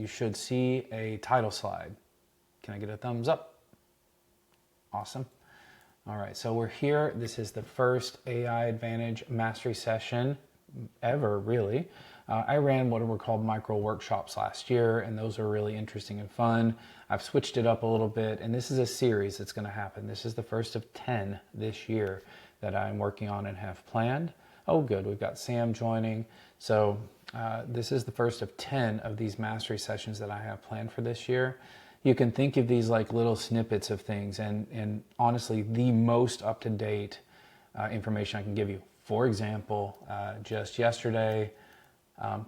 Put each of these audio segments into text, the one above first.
You should see a title slide. Can I get a thumbs up? Awesome. All right, so we're here. This is the first AI Advantage Mastery session ever, really. I ran what were called micro workshops last year, and those are really interesting and fun. I've switched it up a little bit, and this is a series that's going to happen. This is the first of 10 this year that I'm working on and have planned. Oh, good, we've got Sam joining. So this is the first of 10 of these mastery sessions that I have planned for this year. You can think of these like little snippets of things, and honestly, the most up-to-date information I can give you. For example, just yesterday,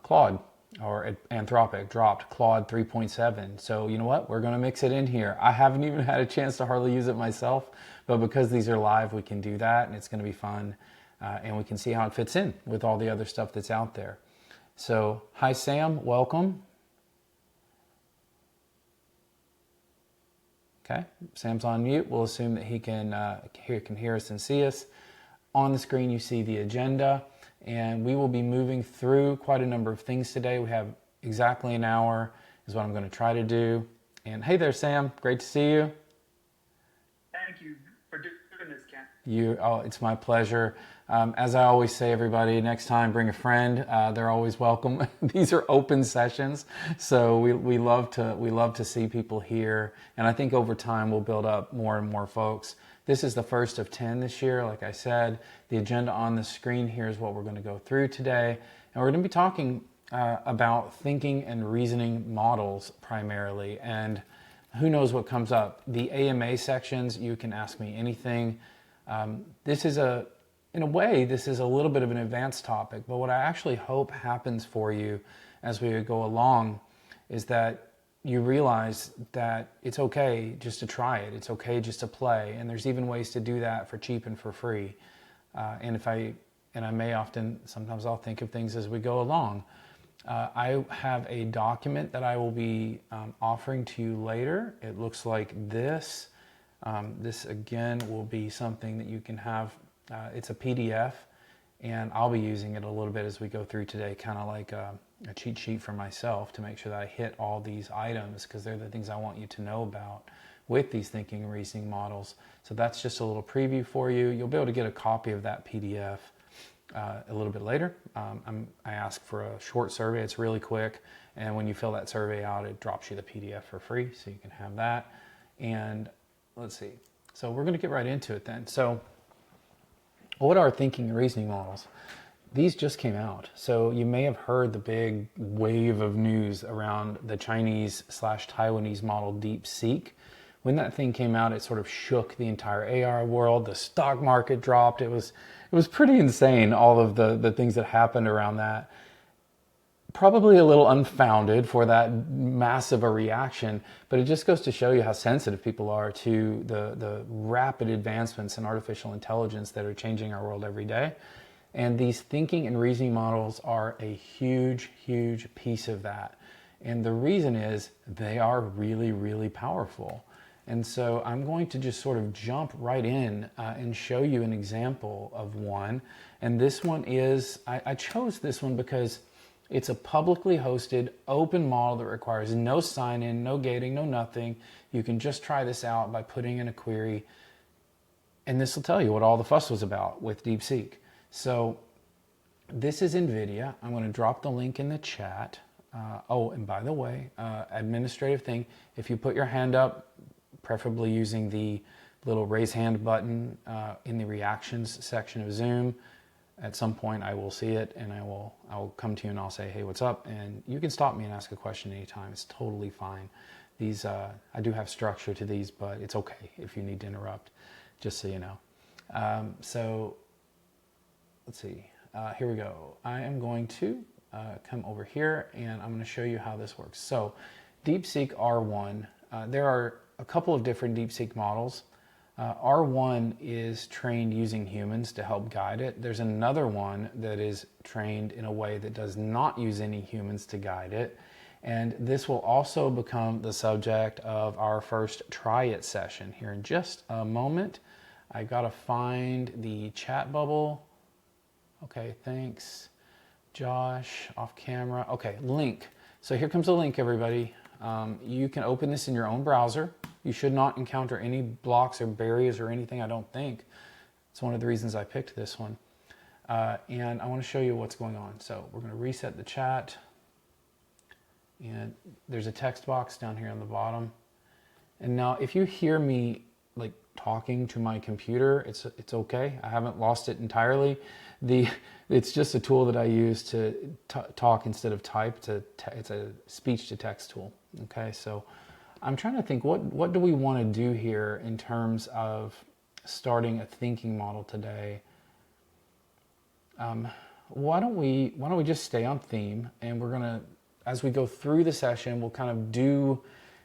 Claude or Anthropic dropped Claude 3.7. So you know what? We're going to mix it in here. I haven't even had a chance to hardly use it myself, but because these are live, we can do that, and it's going to be fun, and we can see how it fits in with all the other stuff that's out there. So, hi Sam, welcome. Okay, Sam's on mute. We'll assume that he can hear us and see us. On the screen, you see the agenda, and we will be moving through quite a number of things today. We have exactly an hour is what I'm going to try to do. And hey there, Sam. Great to see you. Thank you for doing this, Ken. It's my pleasure. As I always say, everybody, next time bring a friend. They're always welcome. These are open sessions, so we love to see people here. And I think over time we'll build up more and more folks. This is the first of 10 this year. Like I said, the agenda on the screen here is what we're going to go through today. And we're going to be talking about thinking and reasoning models primarily. And who knows what comes up. The AMA sections, you can ask me anything. This is in a way, this is a little bit of an advanced topic, but what I actually hope happens for you as we go along is that you realize that it's okay just to try it. It's okay just to play. And there's even ways to do that for cheap and for free. Sometimes I'll think of things as we go along. I have a document that I will be offering to you later. It looks like this. This again will be something that you can have. It's a PDF, and I'll be using it a little bit as we go through today, kind of like a cheat sheet for myself to make sure that I hit all these items because they're the things I want you to know about with these thinking and reasoning models. So that's just a little preview for you. You'll be able to get a copy of that PDF a little bit later. I ask for a short survey. It's really quick, and when you fill that survey out, it drops you the PDF for free, so you can have that. And let's see. So we're going to get right into it then. So what are thinking and reasoning models? These just came out. So you may have heard the big wave of news around the Chinese/Taiwanese model Deep Seek. When that thing came out, it sort of shook the entire AR world. The stock market dropped. It was pretty insane, all of the things that happened around that. Probably a little unfounded for that massive a reaction, but it just goes to show you how sensitive people are to the rapid advancements in artificial intelligence that are changing our world every day. And these thinking and reasoning models are a huge, huge piece of that. And the reason is they are really, really powerful. And so I'm going to just sort of jump right in and show you an example of one. And this one is, I chose this one because it's a publicly hosted open model that requires no sign-in, no gating, no nothing. You can just try this out by putting in a query, and this will tell you what all the fuss was about with Deep Seek. So this is Nvidia. I'm going to drop the link in the chat. And by the way, administrative thing, if you put your hand up, preferably using the little raise hand button in the reactions section of Zoom, at some point I will see it and I'll come to you and I'll say, hey, what's up? And you can stop me and ask a question anytime. It's totally fine. These, I do have structure to these, but it's okay if you need to interrupt, just so you know. So let's see, here we go. I am going to come over here and I'm going to show you how this works. So DeepSeek R1, there are a couple of different DeepSeek models. R1 is trained using humans to help guide it. There's another one that is trained in a way that does not use any humans to guide it. And this will also become the subject of our first try it session here in just a moment. I gotta find the chat bubble. Okay, thanks. Josh, off camera. Okay, link. So here comes a link, everybody. You can open this in your own browser. You should not encounter any blocks or barriers or anything, I don't think. It's one of the reasons I picked this one. And I want to show you what's going on. So we're going to reset the chat. And there's a text box down here on the bottom. And now if you hear me like talking to my computer, it's okay. I haven't lost it entirely. It's just a tool that I use to talk instead of type. It's a speech to text tool. Okay, so I'm trying to think what do we want to do here in terms of starting a thinking model today. Why don't we just stay on theme, and we're gonna, as we go through the session, we'll kind of do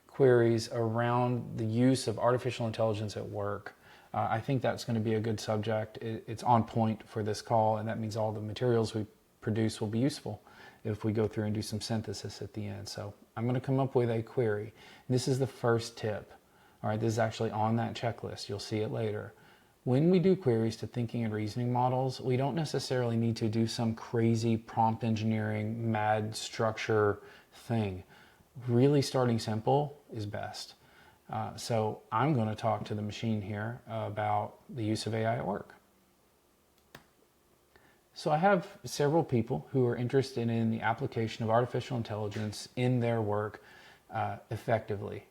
queries around the use of artificial intelligence at work. I think that's going to be a good subject. It's on point for this call, and that means all the materials we produce will be useful if we go through and do some synthesis at the end. So I'm going to come up with a query. This is the first tip. All right, this is actually on that checklist. You'll see it later. When we do queries to thinking and reasoning models, we don't necessarily need to do some crazy prompt engineering, mad structure thing. Really starting simple is best. So I'm going to talk to the machine here about the use of AI at work. So I have several people who are interested in the application of artificial intelligence in their work effectively,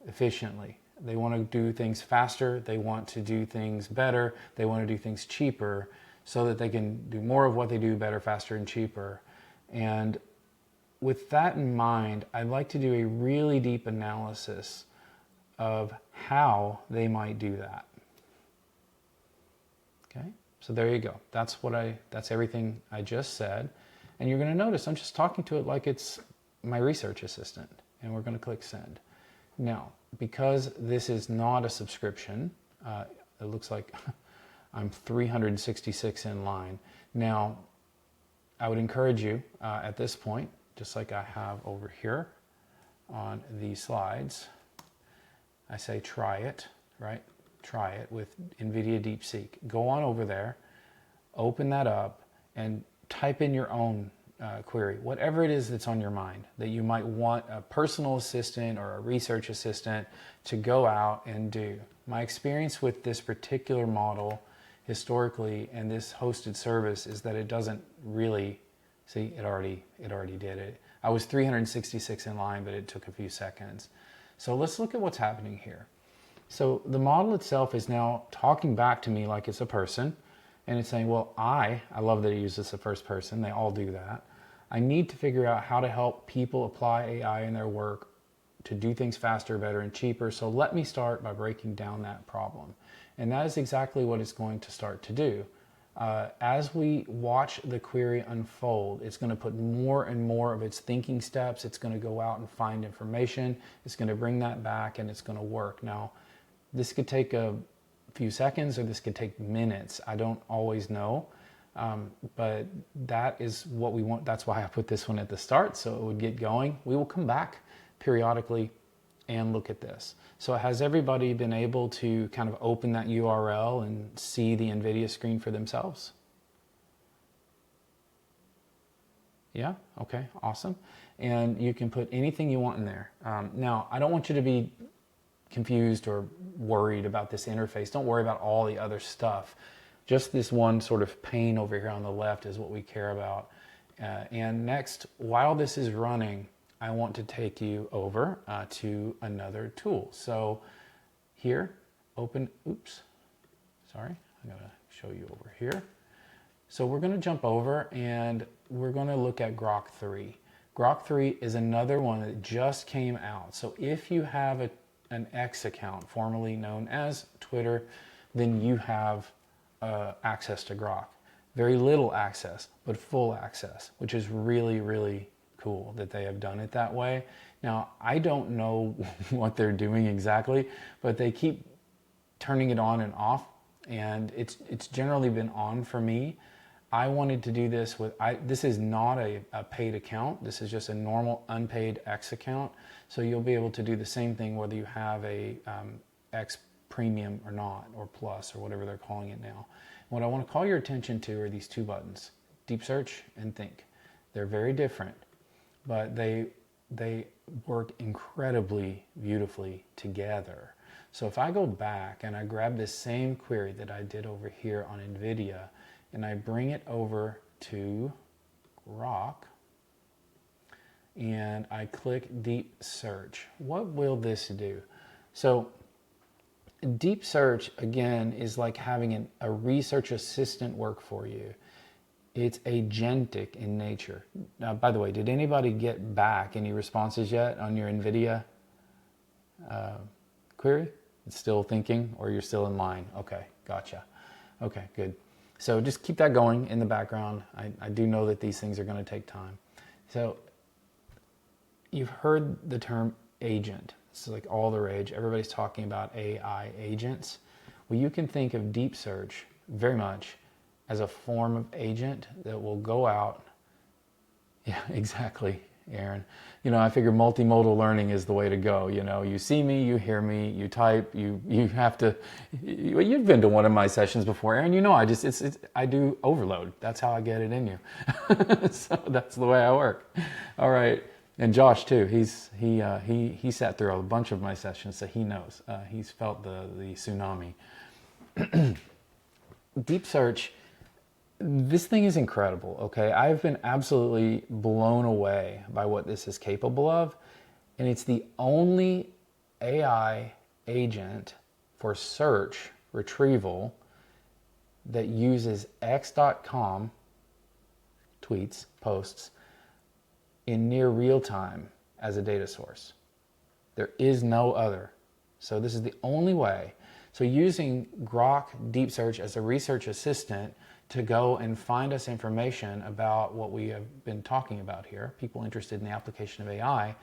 efficiently. They want to do things faster, they want to do things better, they want to do things cheaper so that they can do more of what they do better, faster, and cheaper. And with that in mind, I'd like to do a really deep analysis of how they might do that. Okay, so there you go. That's everything I just said. And you're going to notice I'm just talking to it like it's my research assistant. And we're going to click send. Now, because this is not a subscription, it looks like I'm 366 in line. Now, I would encourage you at this point, just like I have over here on these slides, I say try it, right? Try it with Nvidia Deep Seek. Go on over there, open that up, and type in your own query, whatever it is that's on your mind, that you might want a personal assistant or a research assistant to go out and do. My experience with this particular model historically and this hosted service is that it doesn't really, see, it already did it. I was 366 in line, but it took a few seconds. So let's look at what's happening here. So the model itself is now talking back to me like it's a person, and it's saying, well, I love that it uses the first person. They all do that. I need to figure out how to help people apply AI in their work to do things faster, better, and cheaper. So let me start by breaking down that problem. And that is exactly what it's going to start to do. As we watch the query unfold, it's going to put more and more of its thinking steps. It's going to go out and find information. It's going to bring that back, and it's going to work. Now, this could take a few seconds, or this could take minutes. I don't always know, but that is what we want. That's why I put this one at the start, so it would get going. We will come back periodically and look at this. So has everybody been able to kind of open that URL and see the NVIDIA screen for themselves? Yeah? Okay, awesome. And you can put anything you want in there. Now, I don't want you to be confused or worried about this interface. Don't worry about all the other stuff. Just this one sort of pane over here on the left is what we care about. And next, while this is running, I want to take you over to another tool. So here, open, oops, sorry, I'm gonna show you over here. So we're gonna jump over and we're gonna look at GROK 3. GROK 3 is another one that just came out. So if you have an X account, formerly known as Twitter, then you have access to GROK. Very little access, but full access, which is really, really cool that they have done it that way. Now, I don't know what they're doing exactly, but they keep turning it on and off, and it's generally been on for me. I wanted to do this with, this is not a paid account. This is just a normal unpaid X account. So you'll be able to do the same thing whether you have a X Premium or not, or Plus, or whatever they're calling it now. What I want to call your attention to are these two buttons, Deep Search and Think. They're very different, but they they work incredibly beautifully together. So if I go back and I grab this same query that I did over here on Nvidia and I bring it over to GROK and I click Deep Search, what will this do? So Deep Search, again, is like having a research assistant work for you. It's agentic in nature. Now, by the way, did anybody get back any responses yet on your Nvidia query? It's still thinking, or you're still in line? Okay, gotcha. Okay, good. So just keep that going in the background. I do know that these things are going to take time. So you've heard the term agent. This is like all the rage. Everybody's talking about AI agents. Well, you can think of Deep Search very much as a form of agent that will go out. Yeah, exactly, Aaron. You know, I figure multimodal learning is the way to go. You know, you see me, you hear me, you type, you have to. You've been to one of my sessions before, Aaron. You know, I do overload. That's how I get it in you. So that's the way I work. All right, and Josh too. He sat through a bunch of my sessions, so he knows. He's felt the tsunami. Deep Search. This thing is incredible, okay? I've been absolutely blown away by what this is capable of, and it's the only AI agent for search retrieval that uses x.com tweets, posts, in near real time as a data source. There is no other. So this is the only way. So using GROK Deep Search as a research assistant to go and find us information about what we have been talking about here, people interested in the application of AI,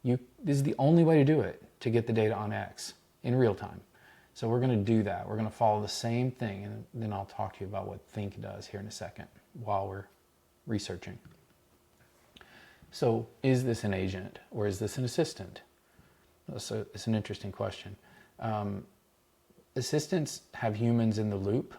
this is the only way to do it, to get the data on X in real time. So we're going to do that. We're going to follow the same thing, and then I'll talk to you about what Think does here in a second while we're researching. So is this an agent or is this an assistant? So it's an interesting question. Assistants have humans in the loop.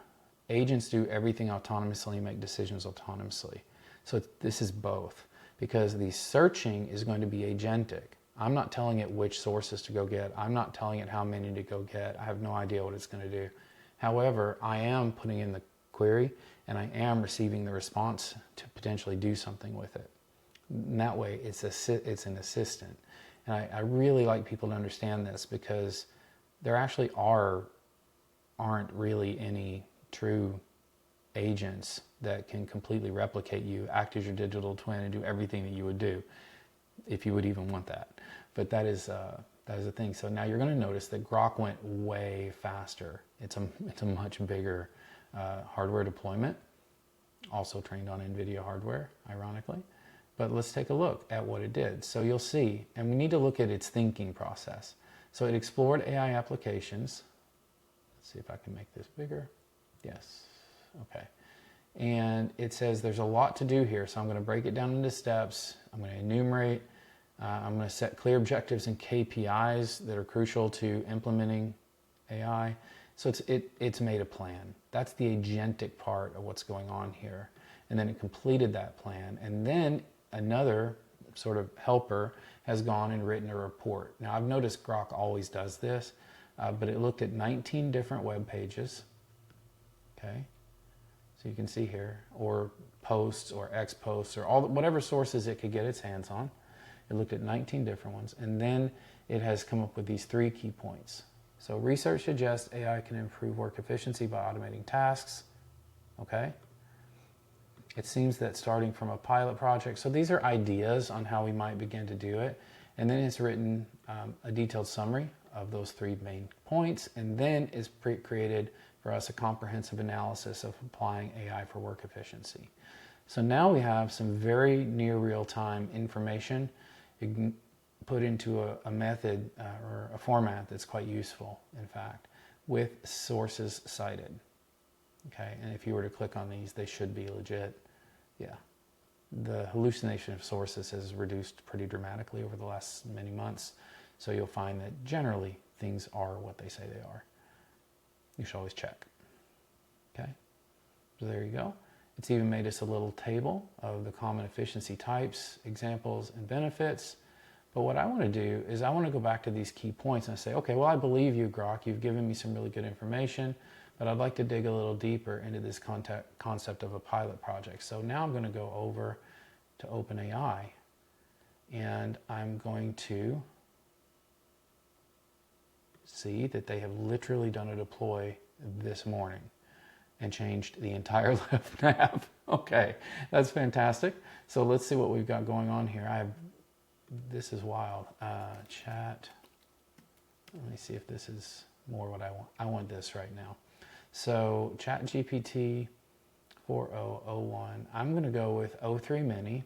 Agents do everything autonomously and make decisions autonomously. So this is both, because the searching is going to be agentic. I'm not telling it which sources to go get. I'm not telling it how many to go get. I have no idea what it's going to do. However, I am putting in the query and I am receiving the response to potentially do something with it. And that way it's an assistant. And I really like people to understand this, because there actually aren't really any true agents that can completely replicate you, act as your digital twin, and do everything that you would do, if you would even want that. But that is a thing. So now you're going to notice that GROK went way faster. It's a much bigger hardware deployment, also trained on Nvidia hardware, ironically. But let's take a look at what it did. So you'll see, and we need to look at its thinking process. So it explored AI applications. Let's see if I can make this bigger. Yes, okay. And it says there's a lot to do here, so I'm going to break it down into steps. I'm going to enumerate. I'm going to set clear objectives and KPIs that are crucial to implementing AI. So it's made a plan. That's the agentic part of what's going on here. And then it completed that plan. And then another sort of helper has gone and written a report. Now, I've noticed GROK always does this, but it looked at 19 different web pages. Okay, so you can see here, or posts or X posts or whatever sources it could get its hands on. It looked at 19 different ones, and then it has come up with these 3 key points. So research suggests AI can improve work efficiency by automating tasks. Okay. It seems that starting from a pilot project, so these are ideas on how we might begin to do it, and then it's written a detailed summary of those 3 main points, and then is created for us a comprehensive analysis of applying AI for work efficiency. So now we have some very near real-time information put into a method or a format that's quite useful, in fact, with sources cited. Okay, and if you were to click on these, they should be legit. Yeah. The hallucination of sources has reduced pretty dramatically over the last many months, so you'll find that generally things are what they say they are. You should always check. Okay, so there you go. It's even made us a little table of the common efficiency types, examples, and benefits. But what I want to do is I want to go back to these key points and I say, okay, well, I believe you, GROK. You've given me some really good information, but I'd like to dig a little deeper into this concept of a pilot project. So now I'm going to go over to OpenAI, and I'm going to see that they have literally done a deploy this morning and changed the entire left nav. Okay, that's fantastic. So let's see what we've got going on here. This is wild. Chat. Let me see if this is more what I want. I want this right now. So Chat GPT 4001. I'm going to go with O3 Mini.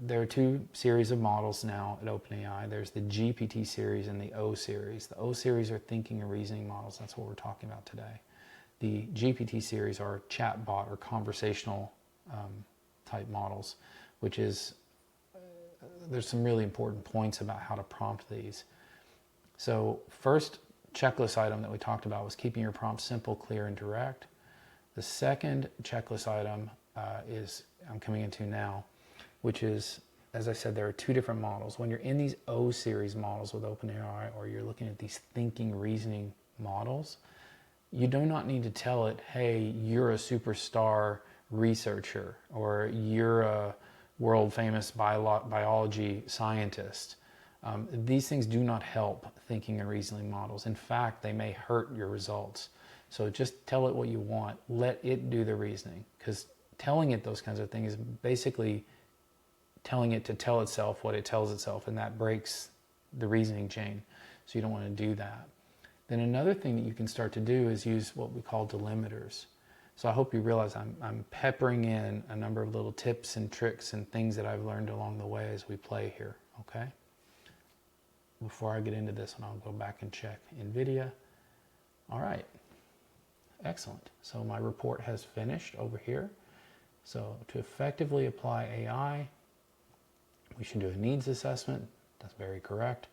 There are two series of models now at OpenAI. There's the GPT series and the O series. The O series are thinking and reasoning models. That's what we're talking about today. The GPT series are chatbot or conversational type models, which is, there's some really important points about how to prompt these. So first checklist item that we talked about was keeping your prompt simple, clear, and direct. The second checklist item is, I'm coming into now, which is, as I said, there are two different models. When you're in these O series models with OpenAI, or you're looking at these thinking, reasoning models, you do not need to tell it, hey, you're a superstar researcher, or you're a world famous biology scientist. These things do not help thinking and reasoning models. In fact, they may hurt your results. So just tell it what you want. Let it do the reasoning, because telling it those kinds of things is basically telling it to tell itself what it tells itself, and that breaks the reasoning chain. So you don't want to do that. Then another thing that you can start to do is use what we call delimiters. So I hope you realize I'm peppering in a number of little tips and tricks and things that I've learned along the way as we play here, okay? Before I get into this one, I'll go back and check Nvidia. All right, excellent. So my report has finished over here. So to effectively apply AI, we should do a needs assessment. That's very correct.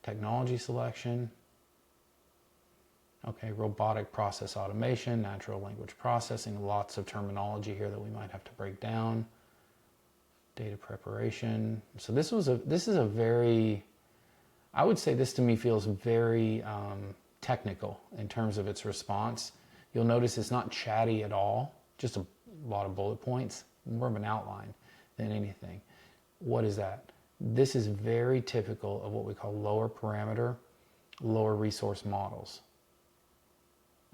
Technology selection. Okay, robotic process automation, natural language processing, lots of terminology here that we might have to break down. Data preparation. So this is a very, I would say this to me feels very technical in terms of its response. You'll notice it's not chatty at all, just a lot of bullet points, more of an outline than anything. What is that? This is very typical of what we call lower parameter, lower resource models.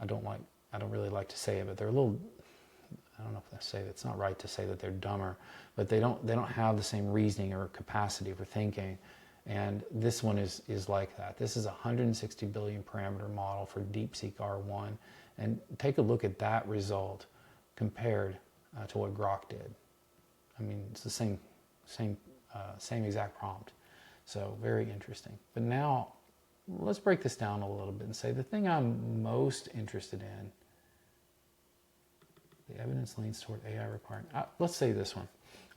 I don't really like to say it, but they're a little, I don't know if I say it's not right to say that they're dumber, but they don't have the same reasoning or capacity for thinking. And this one is like that. This is a 160 billion parameter model for Deep Seek R1. And take a look at that result compared to what GROK did. I mean, it's the same exact prompt. So very interesting. But now let's break this down a little bit and say the thing I'm most interested in, the evidence leans toward AI requiring, let's say this one.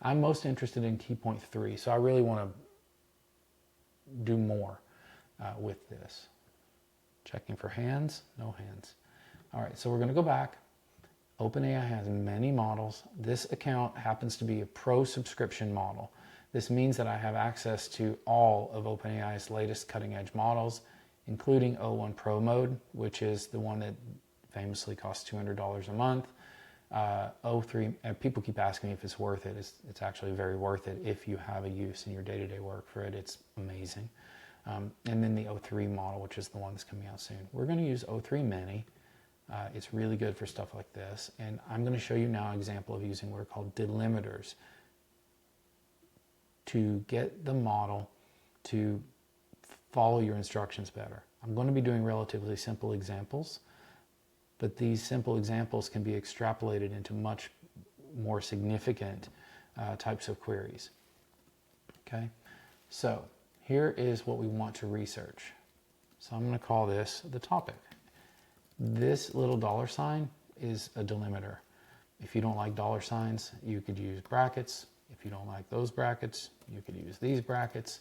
I'm most interested in key point 3, so I really want to do more with this. Checking for hands, no hands. All right, so we're going to go back. OpenAI has many models. This account happens to be a pro subscription model. This means that I have access to all of OpenAI's latest cutting-edge models, including O1 Pro mode, which is the one that famously costs $200 a month. O3, and people keep asking me if it's worth it. It's actually very worth it if you have a use in your day-to-day work for it. It's amazing. And then the O3 model, which is the one that's coming out soon. We're going to use O3 Mini. It's really good for stuff like this. And I'm going to show you now an example of using what are called delimiters to get the model to follow your instructions better. I'm going to be doing relatively simple examples, but these simple examples can be extrapolated into much more significant types of queries. Okay, so here is what we want to research. So I'm going to call this the topic. This little dollar sign is a delimiter. If you don't like dollar signs, you could use brackets. If you don't like those brackets, you could use these brackets.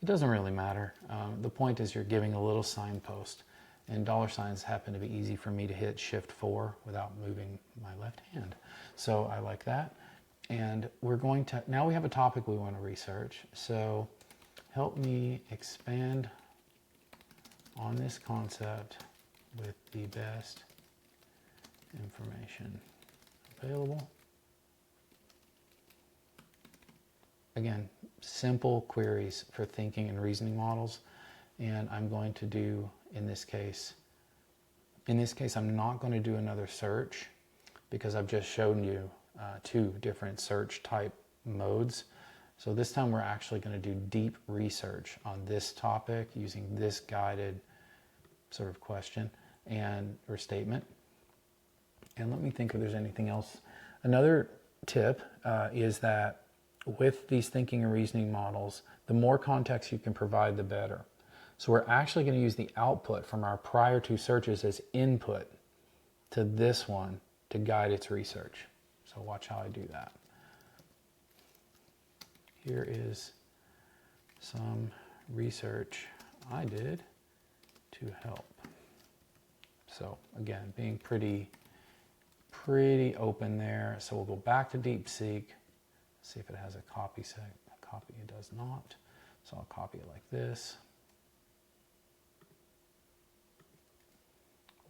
It doesn't really matter. The point is you're giving a little signpost. And dollar signs happen to be easy for me to hit Shift 4 without moving my left hand. So I like that. And we're going to, now we have a topic we want to research. So help me expand on this concept with the best information available. Again, simple queries for thinking and reasoning models. And I'm going to do, in this case, I'm not going to do another search because I've just shown you two different search type modes. So this time we're actually going to do deep research on this topic using this guided sort of question or statement. And let me think if there's anything else. Another tip is that with these thinking and reasoning models, the more context you can provide, the better. So we're actually going to use the output from our prior two searches as input to this one to guide its research. So watch how I do that. Here is some research I did to help. So again, being pretty open there. So we'll go back to Deep Seek, see if it has a copy set. Copy, it does not. So I'll copy it like this.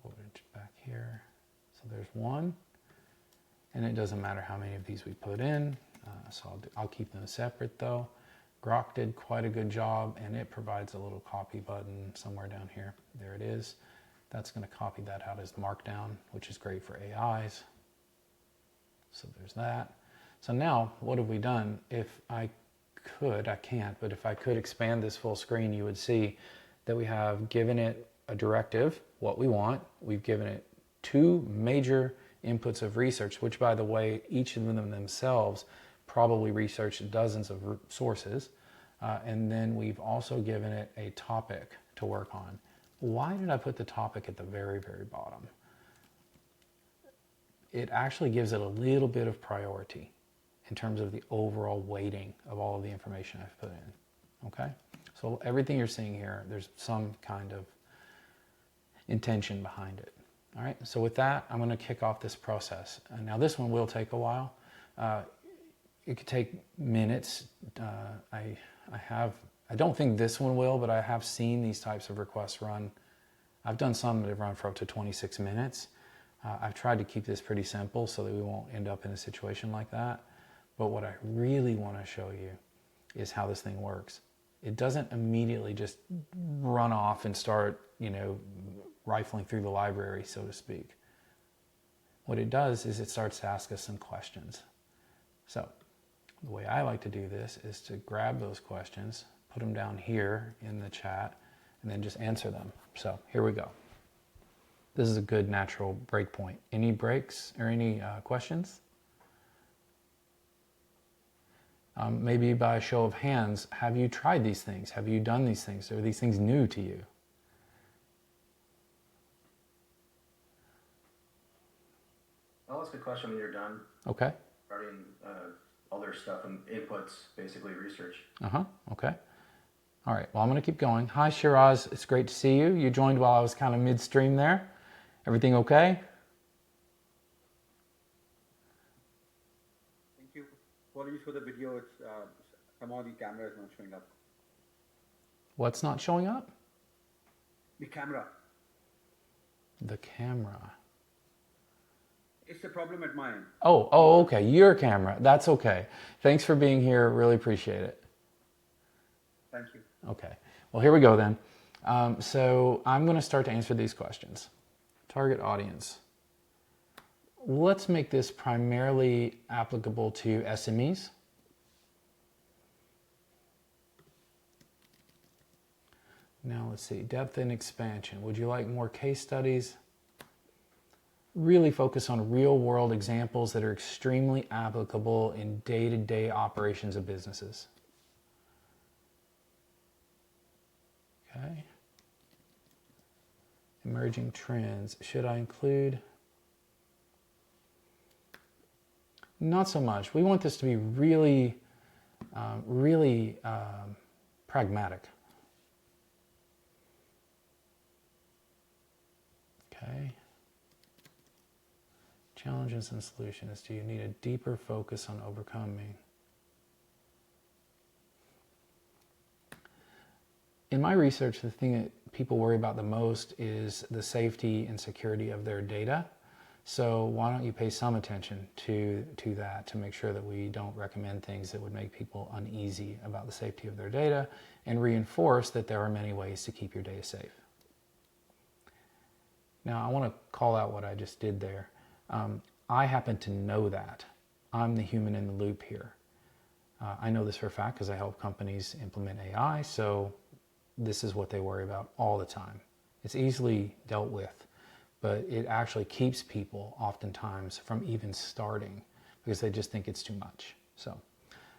Put it back here. So there's one. And it doesn't matter how many of these we put in. So I'll keep them separate though. GROK did quite a good job, and it provides a little copy button somewhere down here. There it is. That's going to copy that out as Markdown, which is great for AIs. So there's that. So now, what have we done? If I could, I can't, but if I could expand this full screen, you would see that we have given it a directive, what we want. We've given it two major inputs of research, which, by the way, each of them themselves probably researched dozens of sources. And then we've also given it a topic to work on. Why did I put the topic at the very, very bottom? It actually gives it a little bit of priority in terms of the overall weighting of all of the information I've put in. Okay? So everything you're seeing here, there's some kind of intention behind it. All right? So with that, I'm going to kick off this process. And now this one will take a while. It could take minutes. I don't think this one will, but I have seen these types of requests run. I've done some that have run for up to 26 minutes. I've tried to keep this pretty simple so that we won't end up in a situation like that. But what I really want to show you is how this thing works. It doesn't immediately just run off and start, rifling through the library, so to speak. What it does is it starts to ask us some questions. So the way I like to do this is to grab those questions, put them down here in the chat, and then just answer them. So here we go. This is a good natural break point. Any breaks or any questions? Maybe by a show of hands, have you tried these things? Have you done these things? Are these things new to you? I'll ask a question when you're done. Okay. Regarding other stuff and inputs, basically research. Okay. All right. Well, I'm going to keep going. Hi, Shiraz. It's great to see you. You joined while I was kind of midstream there. Everything okay? Thank you. Apologies for the video. It's somehow the camera is not showing up. What's not showing up? The camera. The camera. It's a problem at my end. Oh, okay. Your camera. That's okay. Thanks for being here. Really appreciate it. Thank you. Okay. Well, here we go then. So I'm going to start to answer these questions. Target audience. Let's make this primarily applicable to SMEs. Now let's see. Depth and expansion. Would you like more case studies? Really focus on real-world examples that are extremely applicable in day-to-day operations of businesses. Okay. Emerging trends. Should I include? Not so much. We want this to be really pragmatic. Okay. Challenges and solutions. Do you need a deeper focus on overcoming? In my research, the thing that people worry about the most is the safety and security of their data. So why don't you pay some attention to that to make sure that we don't recommend things that would make people uneasy about the safety of their data, and reinforce that there are many ways to keep your data safe. Now, I want to call out what I just did there. I happen to know that. I'm the human in the loop here. I know this for a fact because I help companies implement AI, so this is what they worry about all the time. It's easily dealt with, but it actually keeps people oftentimes from even starting because they just think it's too much. So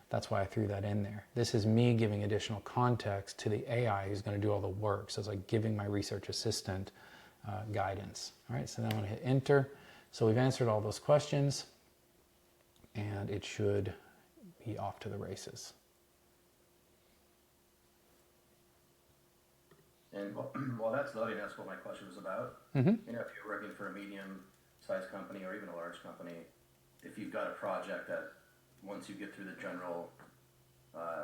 that's why I threw that in there. This is me giving additional context to the AI who's going to do all the work. So it's like giving my research assistant guidance. All right, so then I'm going to hit enter. So we've answered all those questions, and it should be off to the races. And while that's loading, that's what my question was about. Mm-hmm. You know, if you're working for a medium-sized company or even a large company, if you've got a project that once you get through the general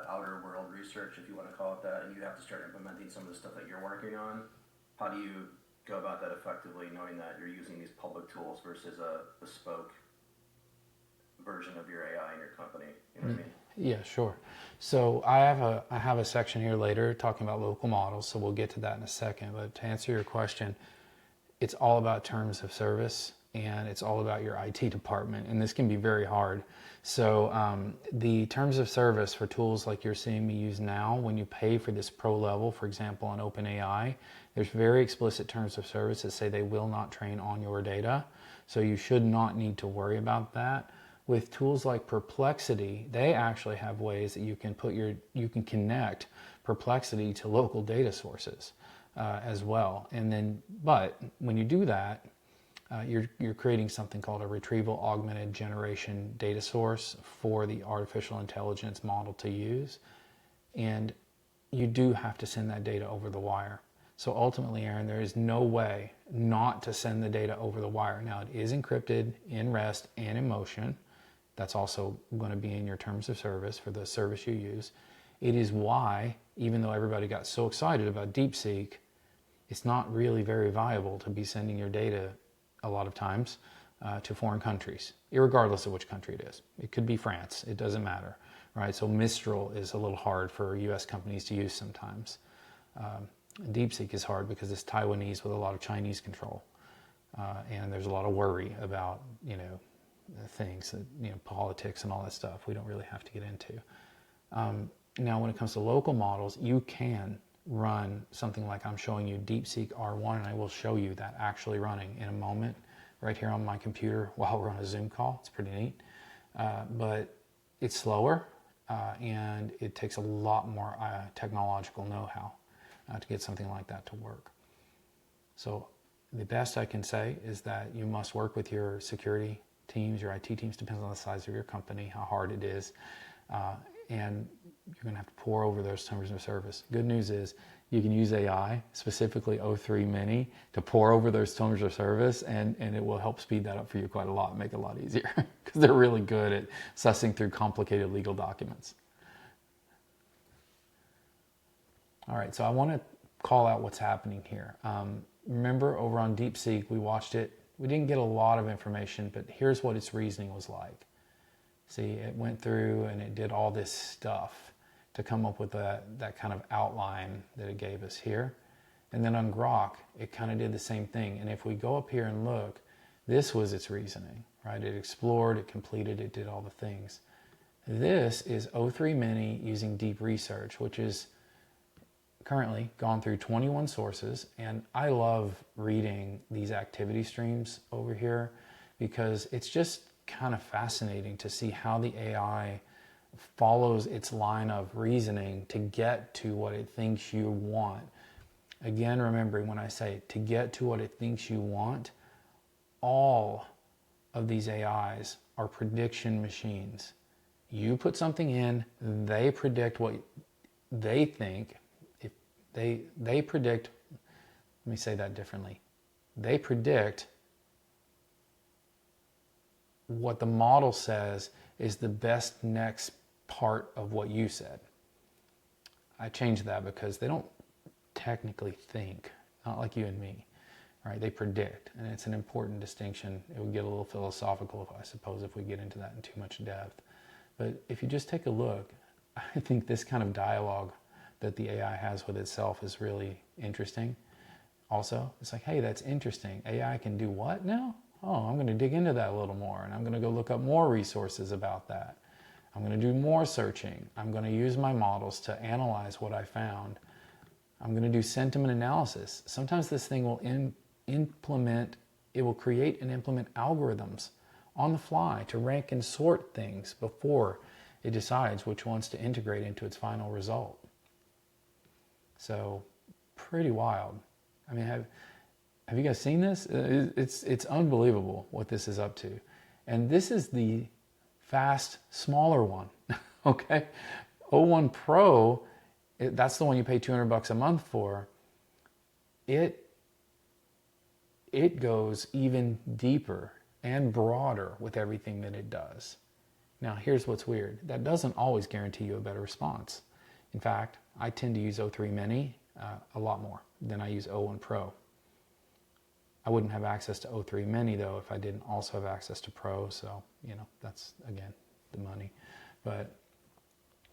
outer world research, if you want to call it that, and you have to start implementing some of the stuff that you're working on, how do you go about that effectively, knowing that you're using these public tools versus a bespoke version of your AI in your company? You know what I mean? Yeah, sure. So I have a section here later talking about local models, so we'll get to that in a second. But to answer your question, it's all about terms of service, and it's all about your IT department, and this can be very hard. So the terms of service for tools like you're seeing me use now, when you pay for this pro level, for example, on OpenAI, there's very explicit terms of service that say they will not train on your data. So you should not need to worry about that. With tools like Perplexity, they actually have ways that you can connect Perplexity to local data sources as well. And then, but when you do that, you're creating something called a retrieval augmented generation data source for the artificial intelligence model to use. And you do have to send that data over the wire. So ultimately, Aaron, there is no way not to send the data over the wire. Now, it is encrypted in rest and in motion. That's also going to be in your terms of service for the service you use. It is why, even though everybody got so excited about Deep Seek, it's not really very viable to be sending your data a lot of times to foreign countries, regardless of which country it is. It could be France, it doesn't matter, right? So Mistral is a little hard for US companies to use sometimes. DeepSeek is hard because it's Taiwanese with a lot of Chinese control. And there's a lot of worry about, things, politics and all that stuff we don't really have to get into. Now, when it comes to local models, you can run something like I'm showing you, DeepSeek R1, and I will show you that actually running in a moment right here on my computer while we're on a Zoom call. It's pretty neat. But it's slower and it takes a lot more technological know-how to get something like that to work. So the best I can say is that you must work with your security teams, your IT teams, depends on the size of your company, how hard it is, and you're going to have to pour over those terms of service. Good news is you can use AI, specifically O3 Mini, to pour over those terms of service, and it will help speed that up for you quite a lot, make it a lot easier, because they're really good at sussing through complicated legal documents. All right, so I want to call out what's happening here. Remember, over on DeepSeek, we watched it. We didn't get a lot of information, but here's what its reasoning was like. See, it went through and it did all this stuff to come up with that kind of outline that it gave us here. And then on GROK, it kind of did the same thing. And if we go up here and look, this was its reasoning, right? It explored, it completed, it did all the things. This is O3 Mini using deep research, which is currently gone through 21 sources, and I love reading these activity streams over here because it's just kind of fascinating to see how the AI follows its line of reasoning to get to what it thinks you want. Again, remembering when I say to get to what it thinks you want, all of these AIs are prediction machines. You put something in, they predict what they think. They predict, let me say that differently. they predict what the model says is the best next part of what you said. I changed that because they don't technically think, not like you and me, right? They predict, and it's an important distinction. It would get a little philosophical, I suppose, if we get into that in too much depth. But if you just take a look, I think this kind of dialogue that the AI has with itself is really interesting. Also, it's like, hey, that's interesting. AI can do what now? Oh, I'm going to dig into that a little more, and I'm going to go look up more resources about that. I'm going to do more searching. I'm going to use my models to analyze what I found. I'm going to do sentiment analysis. Sometimes this thing will it will create and implement algorithms on the fly to rank and sort things before it decides which ones to integrate into its final result. So, pretty wild. I mean, have you guys seen this? It's unbelievable what this is up to. And this is the fast, smaller one, okay? O1 Pro, that's the one you pay $200 a month for. It goes even deeper and broader with everything that it does. Now, here's what's weird. That doesn't always guarantee you a better response. In fact, I tend to use O3 Mini a lot more than I use O1 Pro. I wouldn't have access to O3 Mini, though, if I didn't also have access to Pro. So, that's, again, the money. But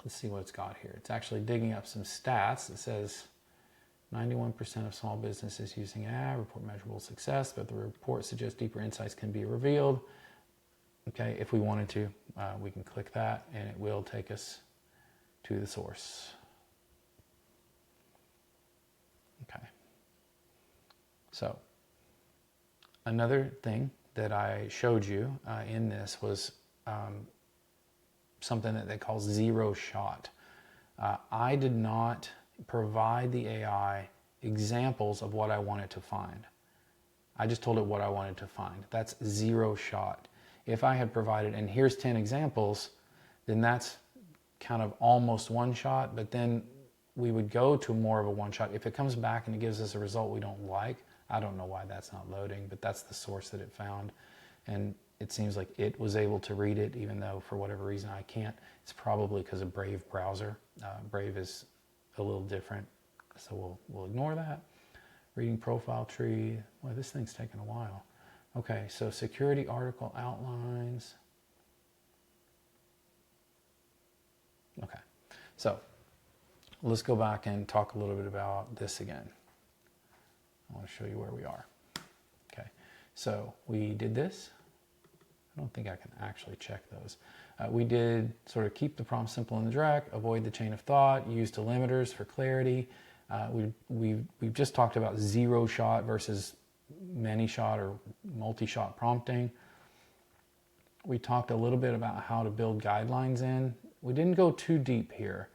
let's see what it's got here. It's actually digging up some stats. It says 91% of small businesses using AI report measurable success, but the report suggests deeper insights can be revealed. Okay, if we wanted to, we can click that, and it will take us to the source. Okay. So, another thing that I showed you in this was something that they call zero shot. I did not provide the AI examples of what I wanted to find. I just told it what I wanted to find. That's zero shot. If I had provided, and here's 10 examples, then that's kind of almost one shot, but then we would go to more of a one shot. If it comes back and it gives us a result we don't like, I don't know why that's not loading, but that's the source that it found. And it seems like it was able to read it, even though for whatever reason I can't. It's probably because of Brave browser. Brave is a little different, so we'll ignore that. Reading profile tree. Well, this thing's taking a while. Okay, so security article outlines. Okay, so let's go back and talk a little bit about this again. I want to show you where we are. Okay, so we did this. I don't think I can actually check those. We did sort of keep the prompt simple and direct, avoid the chain of thought, use delimiters for clarity. We've just talked about zero shot versus many shot or multi-shot prompting. We talked a little bit about how to build guidelines in. We didn't go too deep here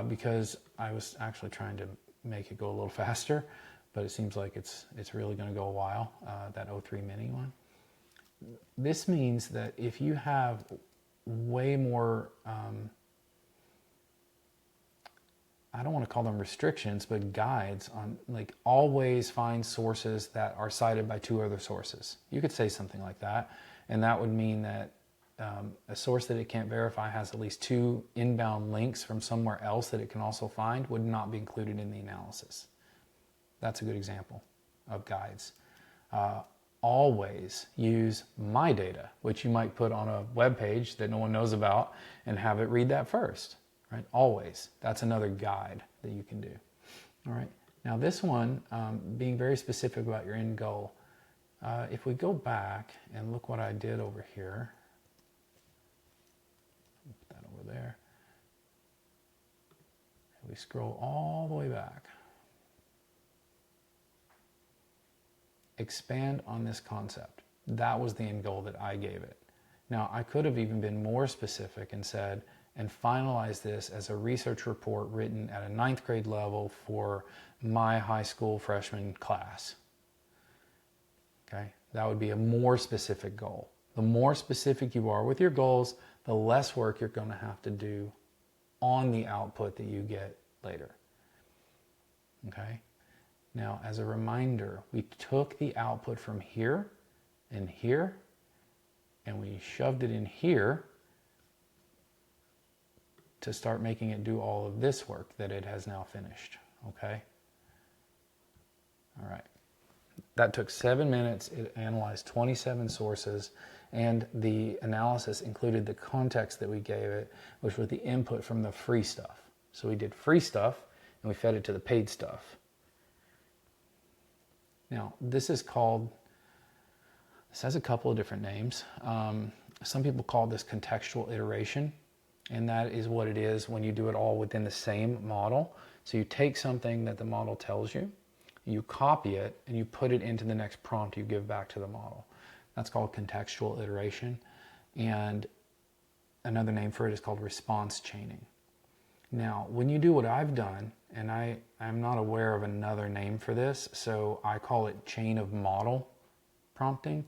because I was actually trying to make it go a little faster, but it seems like it's really going to go a while, that O3 Mini one. This means that if you have way more, I don't want to call them restrictions, but guides on, like, always find sources that are cited by 2 other sources. You could say something like that, and that would mean that a source that it can't verify has at least 2 inbound links from somewhere else that it can also find would not be included in the analysis. That's a good example of guides. Always use my data, which you might put on a web page that no one knows about and have it read that first, right? Always. That's another guide that you can do. All right. Now this one, being very specific about your end goal. If we go back and look what I did over here, put that over there. We scroll all the way back. Expand on this concept. That was the end goal that I gave it. Now, I could have even been more specific and said, and finalize this as a research report written at a 9th grade level for my high school freshman class. Okay, that would be a more specific goal. The more specific you are with your goals, the less work you're going to have to do on the output that you get later. Okay. Now, as a reminder, we took the output from here and here, and we shoved it in here to start making it do all of this work that it has now finished, okay? All right. That took 7 minutes. It analyzed 27 sources, and the analysis included the context that we gave it, which was the input from the free stuff. So we did free stuff, and we fed it to the paid stuff. Now, this has a couple of different names. Some people call this contextual iteration, and that is what it is when you do it all within the same model. So you take something that the model tells you, you copy it, and you put it into the next prompt you give back to the model. That's called contextual iteration. And another name for it is called response chaining. Now, when you do what I've done, and I'm not aware of another name for this, so I call it chain of model prompting.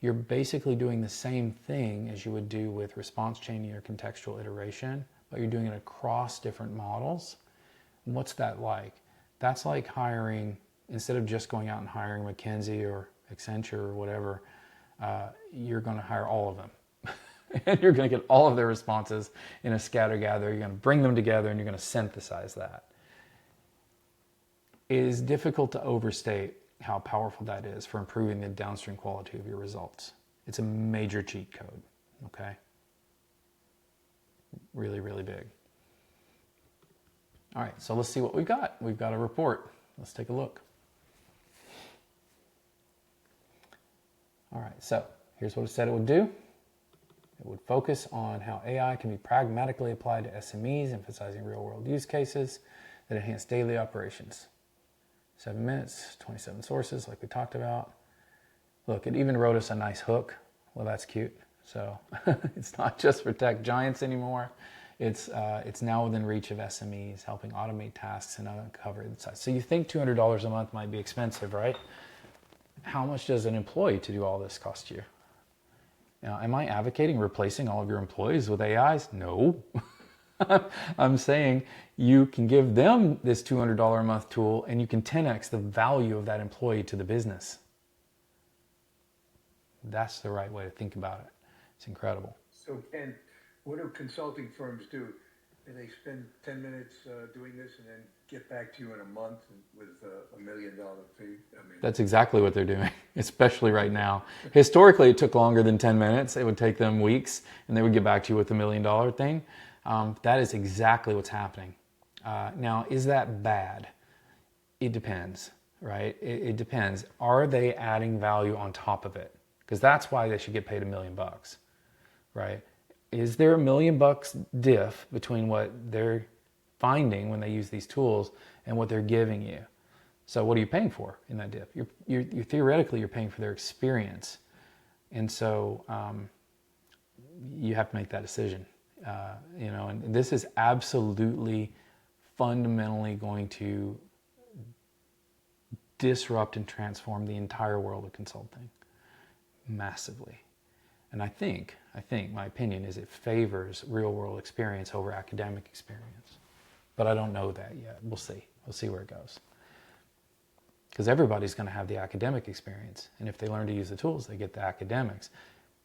You're basically doing the same thing as you would do with response chaining or contextual iteration, but you're doing it across different models. And what's that like? That's like hiring, instead of just going out and hiring McKinsey or Accenture or whatever, you're going to hire all of them. And you're going to get all of their responses in a scatter gather. You're going to bring them together and you're going to synthesize that. It is difficult to overstate how powerful that is for improving the downstream quality of your results. It's a major cheat code, okay? Really, really big. All right, so let's see what we've got. We've got a report. Let's take a look. All right, so here's what it said it would do. It would focus on how AI can be pragmatically applied to SMEs, emphasizing real-world use cases that enhance daily operations. 7 minutes, 27 sources, like we talked about. Look, it even wrote us a nice hook. Well, that's cute. So it's not just for tech giants anymore. It's now within reach of SMEs, helping automate tasks and uncover insights. So you think $200 a month might be expensive, right? How much does an employee to do all this cost you? Now, am I advocating replacing all of your employees with AIs? No. I'm saying you can give them this $200 a month tool and you can 10x the value of that employee to the business. That's the right way to think about it. It's incredible. So Ken, what do consulting firms do? Do they spend 10 minutes doing this and then get back to you in a month with $1 million fee? I mean, That's exactly what they're doing, especially right now. Historically, it took longer than 10 minutes. It would take them weeks, and they would get back to you with $1 million thing. That is exactly what's happening. Now, is that bad? It depends, right? It depends. Are they adding value on top of it? Because that's why they should get paid $1 million, right? Is there $1 million diff between what they're finding when they use these tools and what they're giving you? So what are you paying for in that diff? You're theoretically, you're paying for their experience. And so you have to make that decision. And this is absolutely fundamentally going to disrupt and transform the entire world of consulting massively. And I think my opinion is it favors real world experience over academic experience. But I don't know that yet. We'll see. We'll see where it goes. Because everybody's going to have the academic experience. And if they learn to use the tools, they get the academics.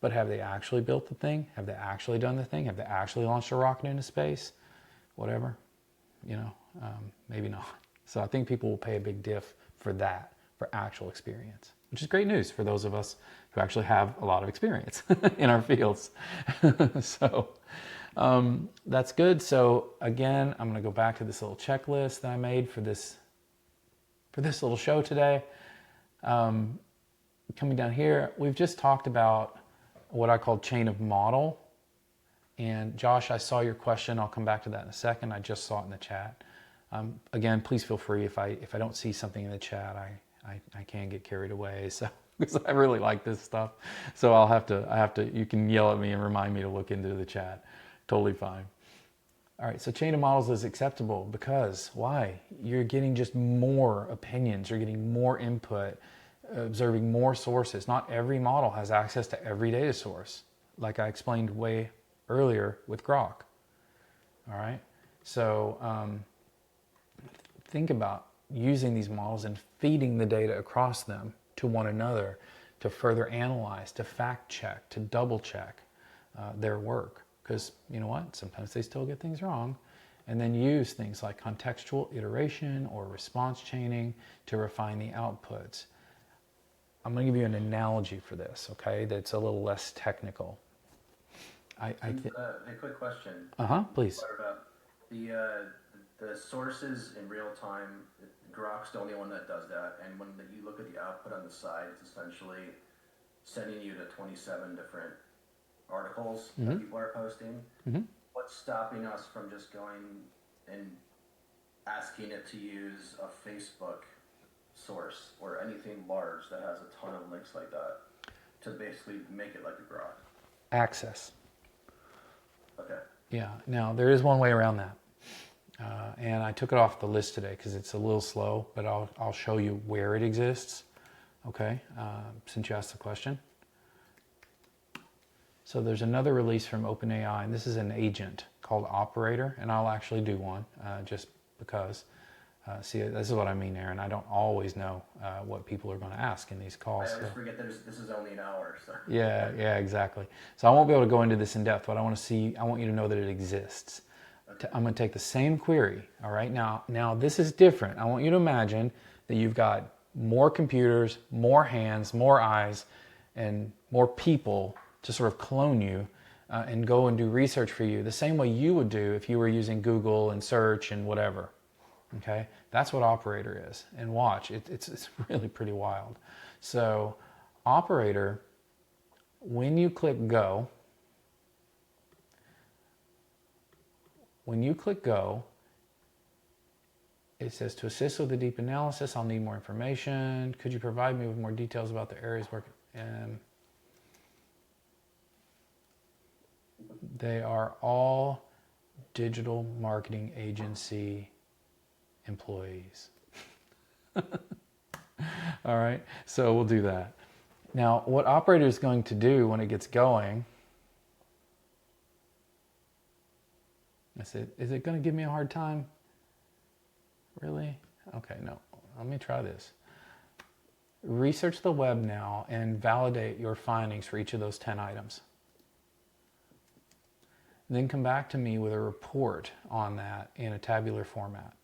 But have they actually built the thing? Have they actually done the thing? Have they actually launched a rocket into space? Whatever, maybe not. So I think people will pay a big diff for that, for actual experience, which is great news for those of us who actually have a lot of experience in our fields. So that's good. So again, I'm going to go back to this little checklist that I made for this little show today. Coming down here, we've just talked about what I call chain of model. And Josh, I saw your question. I'll come back to that in a second. I just saw it in the chat. Again, please feel free if I don't see something in the chat, I can get carried away. So because I really like this stuff. So I have to, you can yell at me and remind me to look into the chat. Totally fine. All right, so chain of models is acceptable because why? You're getting just more opinions. You're getting more input, observing more sources. Not every model has access to every data source, like I explained way earlier with GROK. All right, so think about using these models and feeding the data across them to one another to further analyze, to fact check, to double check their work. Because you know what? Sometimes they still get things wrong. And then use things like contextual iteration or response chaining to refine the outputs. I'm going to give you an analogy for this, okay, that's a little less technical. A quick question. Please. What about the sources in real time? GROK's the only one that does that, and when you look at the output on the side, it's essentially sending you to 27 different articles that people are posting. What's stopping us from just going and asking it to use a Facebook source or anything large that has a ton of links like that to basically make it like a GROK? Access. Okay. Yeah, now there is one way around that. And I took it off the list today because it's a little slow, but I'll show you where it exists, okay, since you asked the question. So there's another release from OpenAI, and this is an agent called Operator, and I'll actually do one just because. See, this is what I mean, Aaron. I don't always know what people are going to ask in these calls. I always forget that this is only an hour. So. Yeah, exactly. So I won't be able to go into this in depth, but I want you to know that it exists. Okay. I'm going to take the same query, all right? Now this is different. I want you to imagine that you've got more computers, more hands, more eyes, and more people to sort of clone you and go and do research for you the same way you would do if you were using Google and search and whatever. Okay, that's what Operator is. And watch, it's really pretty wild. So Operator, when you click go, it says, to assist with the deep analysis, I'll need more information. Could you provide me with more details about the areas where they are all digital marketing agency employees. All right, so we'll do that. Now, what Operator is going to do when it gets going, I said, is it going to give me a hard time? Really? Okay, no, let me try this. Research the web now and validate your findings for each of those 10 items. Then come back to me with a report on that in a tabular format.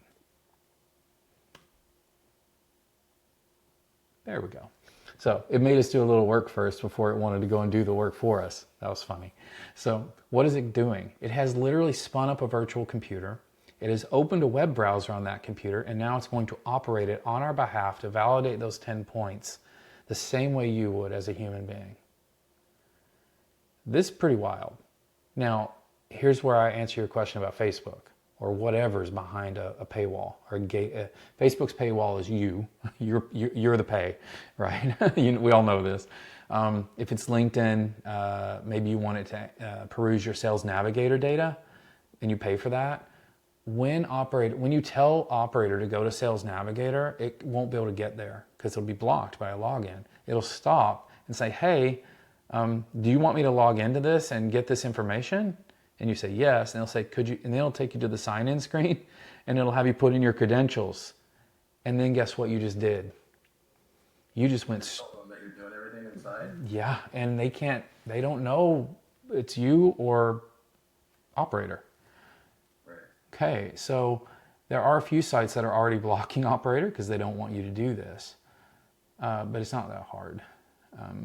There we go. So it made us do a little work first before it wanted to go and do the work for us. That was funny. So what is it doing? It has literally spun up a virtual computer. It has opened a web browser on that computer, and now it's going to operate it on our behalf to validate those 10 points the same way you would as a human being. This is pretty wild. Now, here's where I answer your question about Facebook or whatever's behind a paywall or a gate. Facebook's paywall is you. You're the pay, right? We all know this. If it's LinkedIn, maybe you want it to peruse your Sales Navigator data, and you pay for that. When you tell Operator to go to Sales Navigator, it won't be able to get there because it'll be blocked by a login. It'll stop and say, "Hey, do you want me to log into this and get this information?" And you say yes, and they'll say, "Could you?" And then it'll take you to the sign-in screen, and it'll have you put in your credentials. And then guess what you just did? You just went. That you're doing everything inside. Yeah, and they don't know it's you or Operator. Right. Okay, so there are a few sites that are already blocking Operator because they don't want you to do this, but it's not that hard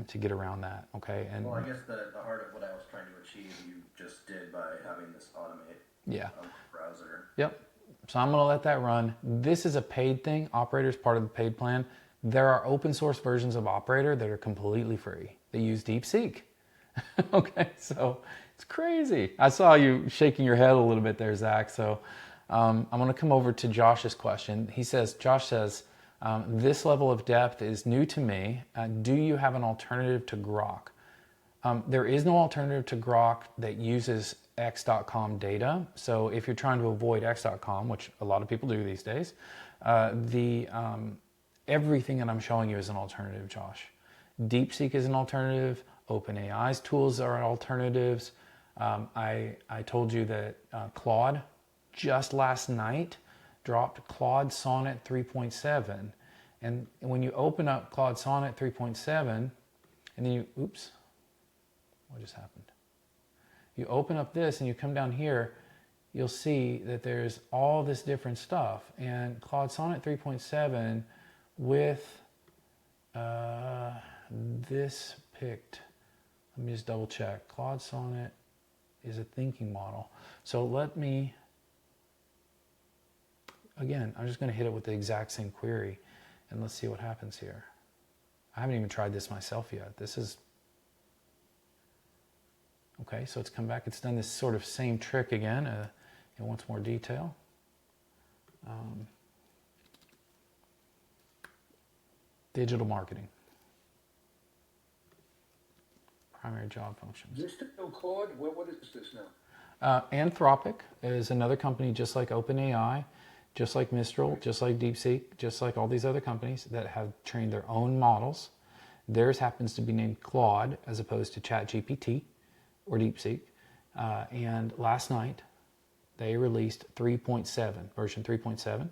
to get around that. Okay, and well, I guess the heart of what I was trying to achieve, you just did by having this automate. Yeah. Browser. Yep. So I'm going to let that run. This is a paid thing. Operator is part of the paid plan. There are open source versions of Operator that are completely free. They use Deep Seek. Okay, so it's crazy. I saw you shaking your head a little bit there, Zach. So I'm going to come over to Josh's question. Josh says, this level of depth is new to me. Do you have an alternative to GROK? There is no alternative to GROK that uses x.com data. So if you're trying to avoid x.com, which a lot of people do these days, everything that I'm showing you is an alternative, Josh. DeepSeek is an alternative. OpenAI's tools are alternatives. I told you that Claude just last night dropped Claude Sonnet 3.7. And when you open up Claude Sonnet 3.7, and then you, oops, what just happened? You open up this and you come down here, you'll see that there's all this different stuff. And Claude Sonnet 3.7 with this picked, let me just double check. Claude Sonnet is a thinking model. So let me, again, I'm just going to hit it with the exact same query and let's see what happens here. I haven't even tried this myself yet. This is, okay, so it's come back. It's done this sort of same trick again. It wants more detail. Digital marketing. Primary job functions. Is this still Claude? What is this now? Anthropic is another company just like OpenAI, just like Mistral, just like Deep Seek, just like all these other companies that have trained their own models. Theirs happens to be named Claude as opposed to ChatGPT or Deep Seek. And last night they released 3.7, version 3.7.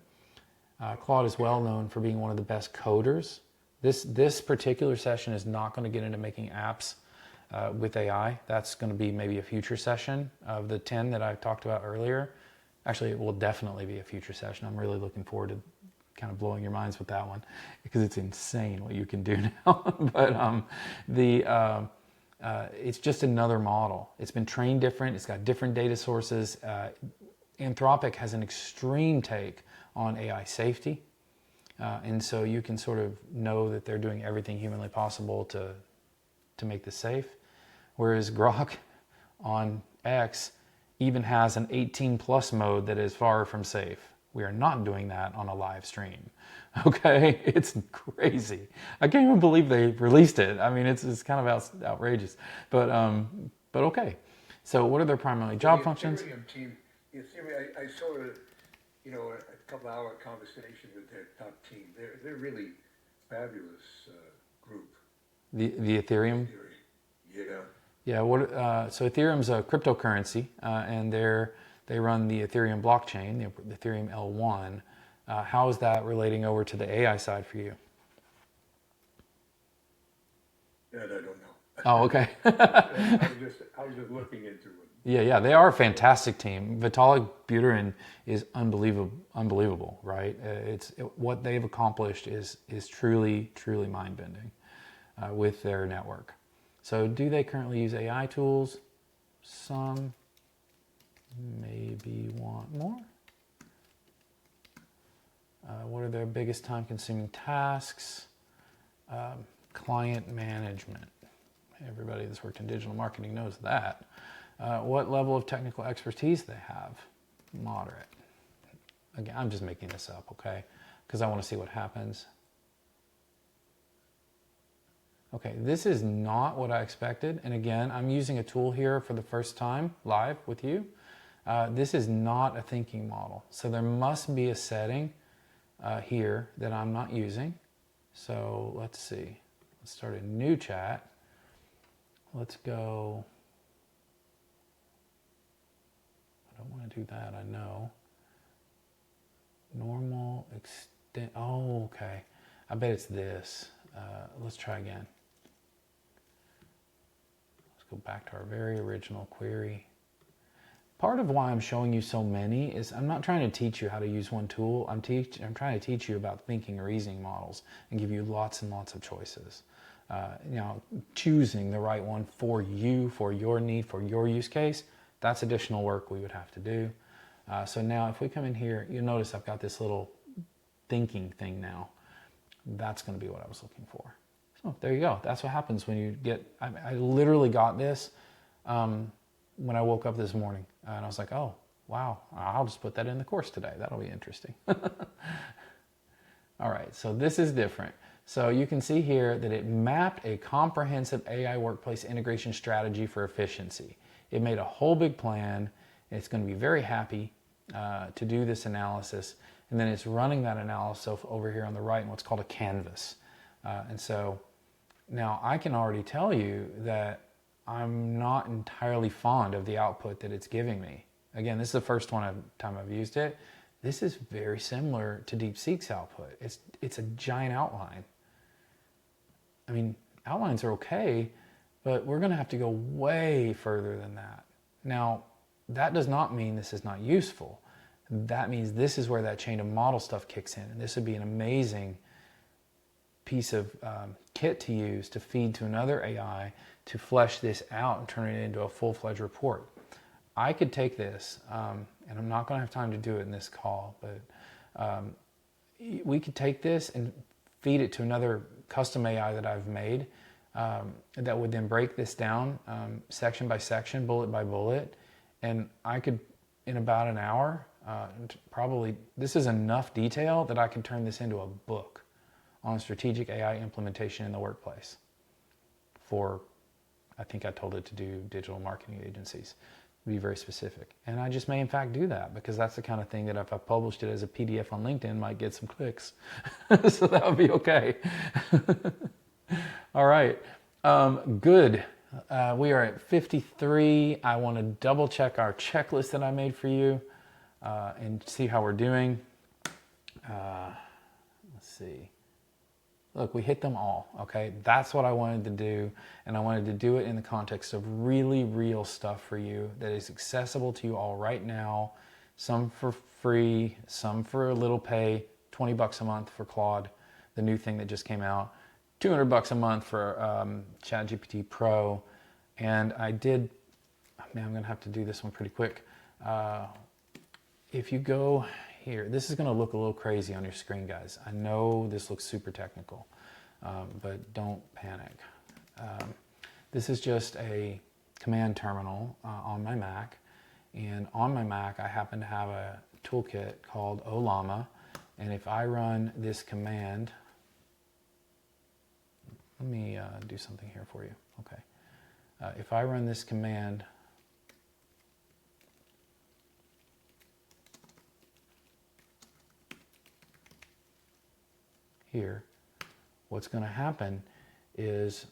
Claude is well known for being one of the best coders. This particular session is not going to get into making apps with AI. That's going to be maybe a future session of the 10 that I talked about earlier. Actually, it will definitely be a future session. I'm really looking forward to kind of blowing your minds with that one because it's insane what you can do now. But it's just another model. It's been trained different. It's got different data sources. Anthropic has an extreme take on AI safety. And so you can sort of know that they're doing everything humanly possible to make this safe. Whereas GROK on X even has an 18 plus mode that is far from safe. We are not doing that on a live stream. Okay, it's crazy. I can't even believe they released it. I mean, it's kind of outrageous. But okay. So what are their primary job functions? Ethereum team, I saw a couple hour conversation with their top team. They're really fabulous group. The Ethereum. Yeah. Yeah. So Ethereum's a cryptocurrency, and they run the Ethereum blockchain, the Ethereum L1. How is that relating over to the AI side for you? That I don't know. Oh, okay. I was just looking into it. Yeah, they are a fantastic team. Vitalik Buterin is unbelievable, right? What they've accomplished is truly mind-bending with their network. So do they currently use AI tools? Some maybe want more. What are their biggest time-consuming tasks? Client management. Everybody that's worked in digital marketing knows that. What level of technical expertise they have? Moderate. Again, I'm just making this up, okay? Because I want to see what happens. Okay, this is not what I expected. And again, I'm using a tool here for the first time live with you. This is not a thinking model. So there must be a setting here that I'm not using. So let's see. Let's start a new chat. Let's go. I don't want to do that, I know. Normal, extend, oh, okay. I bet it's this. Let's try again. Let's go back to our very original query. Part of why I'm showing you so many is I'm not trying to teach you how to use one tool. I'm trying to teach you about thinking and reasoning models and give you lots and lots of choices. Choosing the right one for you, for your need, for your use case, that's additional work we would have to do. So now if we come in here, you'll notice I've got this little thinking thing now. That's going to be what I was looking for. So there you go. That's what happens when you get, I literally got this when I woke up this morning. And I was like, oh, wow, I'll just put that in the course today. That'll be interesting. All right, so this is different. So you can see here that it mapped a comprehensive AI workplace integration strategy for efficiency. It made a whole big plan. It's going to be very happy to do this analysis. And then it's running that analysis over here on the right in what's called a canvas. And so now I can already tell you that I'm not entirely fond of the output that it's giving me. Again, this is the first time I've used it. This is very similar to Deep Seek's output. It's a giant outline. I mean, outlines are okay, but we're going to have to go way further than that. Now, that does not mean this is not useful. That means this is where that chain of model stuff kicks in. And this would be an amazing piece of kit to use to feed to another AI to flesh this out and turn it into a full-fledged report. I could take this, and I'm not going to have time to do it in this call, but we could take this and feed it to another custom AI that I've made that would then break this down section by section, bullet by bullet, and I could, in about an hour, probably, this is enough detail that I can turn this into a book on strategic AI implementation in the workplace for, I think I told it to do digital marketing agencies, to be very specific. And I just may in fact do that because that's the kind of thing that if I published it as a PDF on LinkedIn might get some clicks. So that would be okay. All right, good. We are at 53. I want to double check our checklist that I made for you and see how we're doing. Let's see. Look, we hit them all, okay? That's what I wanted to do, and I wanted to do it in the context of really real stuff for you that is accessible to you all right now, some for free, some for a little pay, 20 bucks a month for Claude, the new thing that just came out, 200 bucks a month for ChatGPT Pro, and I did, man, I'm gonna have to do this one pretty quick. If you go here, this is going to look a little crazy on your screen, guys. I know this looks super technical, but don't panic. This is just a command terminal on my Mac, and on my Mac I happen to have a toolkit called Ollama, and if I run this command, let me do something here for you. Okay, if I run this command, here, what's going to happen is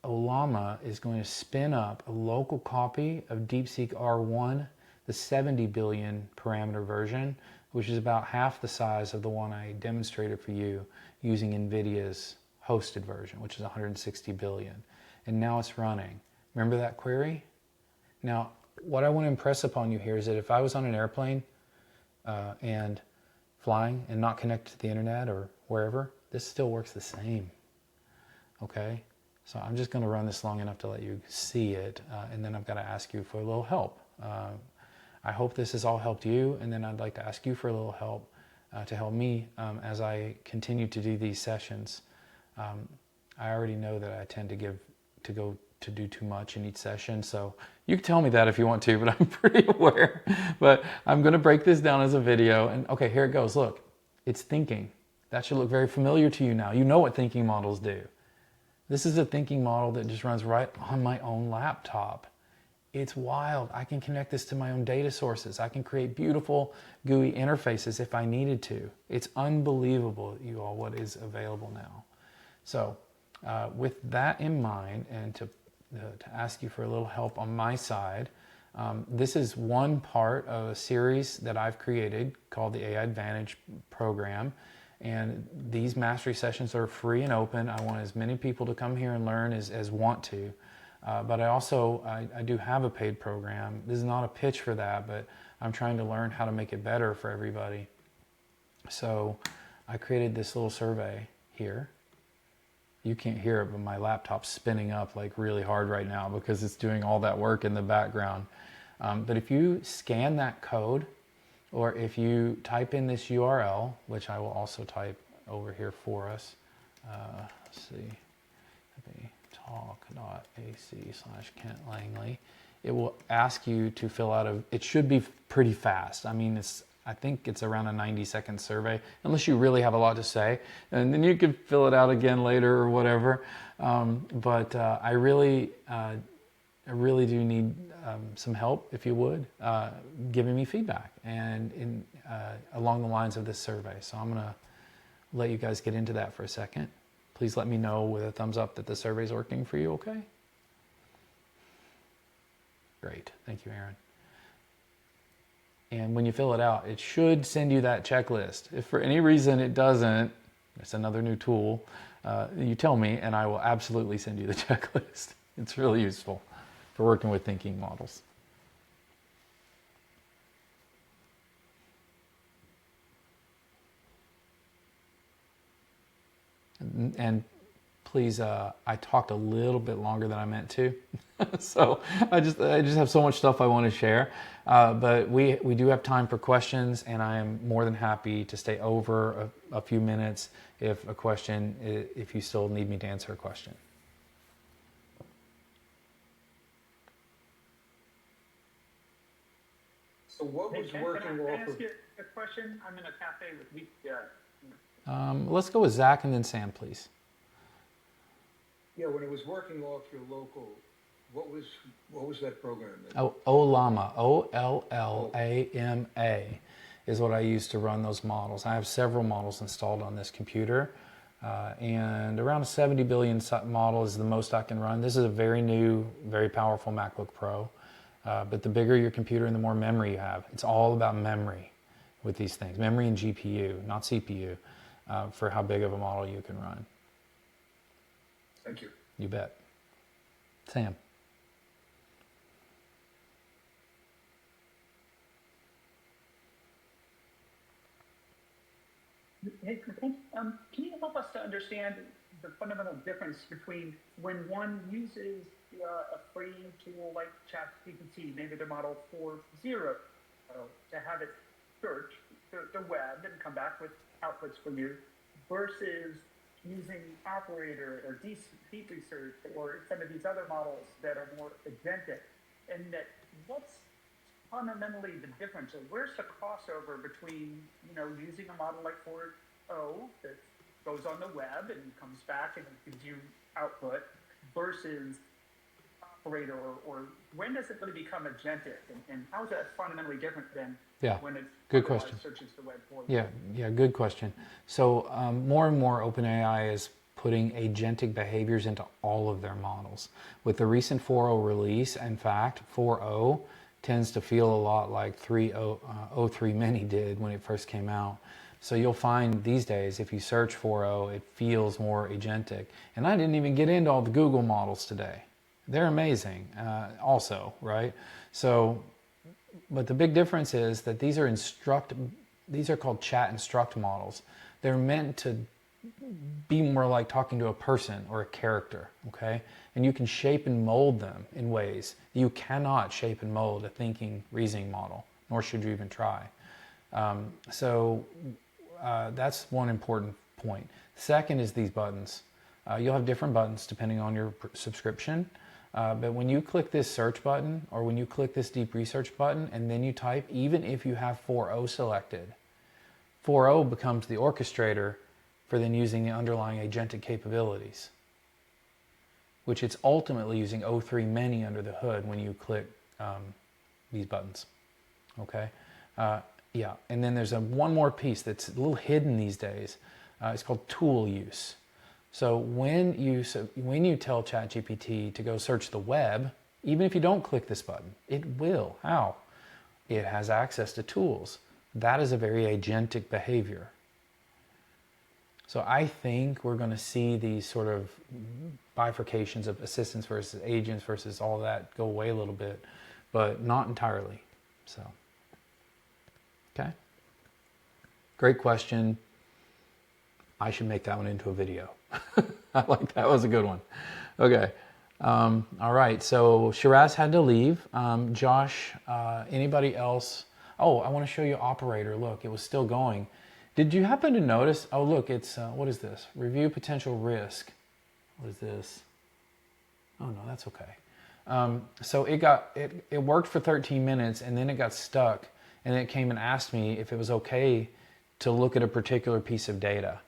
Ollama is going to spin up a local copy of DeepSeek R1, the 70 billion parameter version, which is about half the size of the one I demonstrated for you using Nvidia's hosted version, which is 160 billion. And now it's running. Remember that query? Now, what I want to impress upon you here is that if I was on an airplane and flying and not connected to the internet or wherever, this still works the same. Okay, so I'm just going to run this long enough to let you see it, and then I've got to ask you for a little help. I hope this has all helped you, and then I'd like to ask you for a little help to help me as I continue to do these sessions. I already know that I tend to go to do too much in each session, so you can tell me that if you want to, but I'm pretty aware. But I'm going to break this down as a video, and okay, here it goes. Look, it's thinking. That should look very familiar to you now. You know what thinking models do. This is a thinking model that just runs right on my own laptop. It's wild. I can connect this to my own data sources. I can create beautiful GUI interfaces if I needed to. It's unbelievable, you all, what is available now. So with that in mind, and to ask you for a little help on my side, this is one part of a series that I've created called the AI Advantage program. And these mastery sessions are free and open. I want as many people to come here and learn as want to. But I do have a paid program. This is not a pitch for that, but I'm trying to learn how to make it better for everybody. So I created this little survey here. You can't hear it, but my laptop's spinning up like really hard right now because it's doing all that work in the background. But if you scan that code, or if you type in this URL, which I will also type over here for us, let's see, talk.ac/Kent Langley, it will ask you to fill out it should be pretty fast. I mean, I think it's around a 90-second survey, unless you really have a lot to say, and then you can fill it out again later or whatever. But I really do need some help, if you would, giving me feedback and along the lines of this survey. So I'm going to let you guys get into that for a second. Please let me know with a thumbs up that the survey is working for you, okay? Great. Thank you, Aaron. And when you fill it out, it should send you that checklist. If for any reason it doesn't, it's another new tool, you tell me and I will absolutely send you the checklist. It's really useful for working with thinking models. And please, I talked a little bit longer than I meant to. So I just have so much stuff I want to share. But we do have time for questions, and I am more than happy to stay over a few minutes if you still need me to answer a question. So what Hey, was Ken, working can I off ask of? you a question? I'm in a cafe with weak. Let's go with Zach and then Sam, please. Yeah, when it was working off your local, what was that program? Oh, Ollama, Ollama is what I use to run those models. I have several models installed on this computer, and around a 70 billion model is the most I can run. This is a very new, very powerful MacBook Pro, but the bigger your computer and the more memory you have. It's all about memory with these things, memory and GPU, not CPU, for how big of a model you can run. Thank you. You bet. Sam. Hey, can you help us to understand the fundamental difference between when one uses a free tool like ChatGPT, maybe the model 4.0, to have it search the web and come back with outputs for you, versus using Operator or Deep Seek or some of these other models that are more agentic, and that what's fundamentally the difference? So where's the crossover between, using a model like 4.0 that goes on the web and comes back and gives you output versus Operator, or when does it really become agentic, and how is that fundamentally different than when it good question. searches the web for you? Yeah, good question. So more and more OpenAI is putting agentic behaviors into all of their models. With the recent 4.0 release, in fact, 4.0 tends to feel a lot like 3.0 Mini did when it first came out. So you'll find these days, if you search 4.0, it feels more agentic. And I didn't even get into all the Google models today. They're amazing also, right? So, but the big difference is that these are called chat instruct models. They're meant to be more like talking to a person or a character, okay? And you can shape and mold them in ways you cannot shape and mold a thinking, reasoning model, nor should you even try. That's one important point. Second is these buttons. You'll have different buttons depending on your subscription. But when you click this search button, or when you click this deep research button, and then you type, even if you have 4.0 selected, 4.0 becomes the orchestrator for then using the underlying agentic capabilities, which it's ultimately using 0.3 Mini under the hood when you click these buttons. Okay? Yeah, and then there's one more piece that's a little hidden these days. It's called tool use. So when you tell ChatGPT to go search the web, even if you don't click this button, it will. How? It has access to tools. That is a very agentic behavior. So I think we're going to see these sort of bifurcations of assistants versus agents versus all that go away a little bit, but not entirely. So, okay. Great question. I should make that one into a video. I like that. Was a good one. Okay. All right. So Shiraz had to leave. Josh, anybody else? Oh, I want to show you Operator. Look, it was still going. Did you happen to notice? Oh, look, it's, what is this? Review potential risk. What is this? Oh, no, that's okay. So it worked for 13 minutes and then it got stuck, and then it came and asked me if it was okay to look at a particular piece of data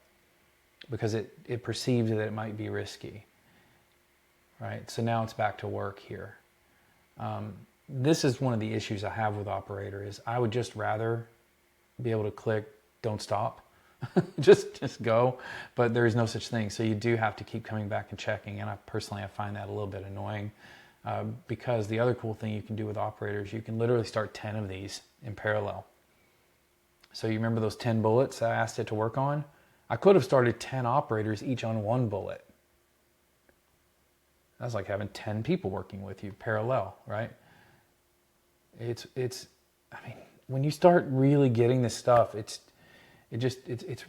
because it perceived that it might be risky. Right? So now it's back to work here. This is one of the issues I have with Operator is I would just rather be able to click don't stop, just go, but there is no such thing. So you do have to keep coming back and checking, and I find that a little bit annoying. because the other cool thing you can do with operators, you can literally start 10 of these in parallel. So you remember those 10 bullets I asked it to work on? I could have started 10 operators each on one bullet. That's like having 10 people working with you parallel, right? I mean, when you start really getting this stuff, it's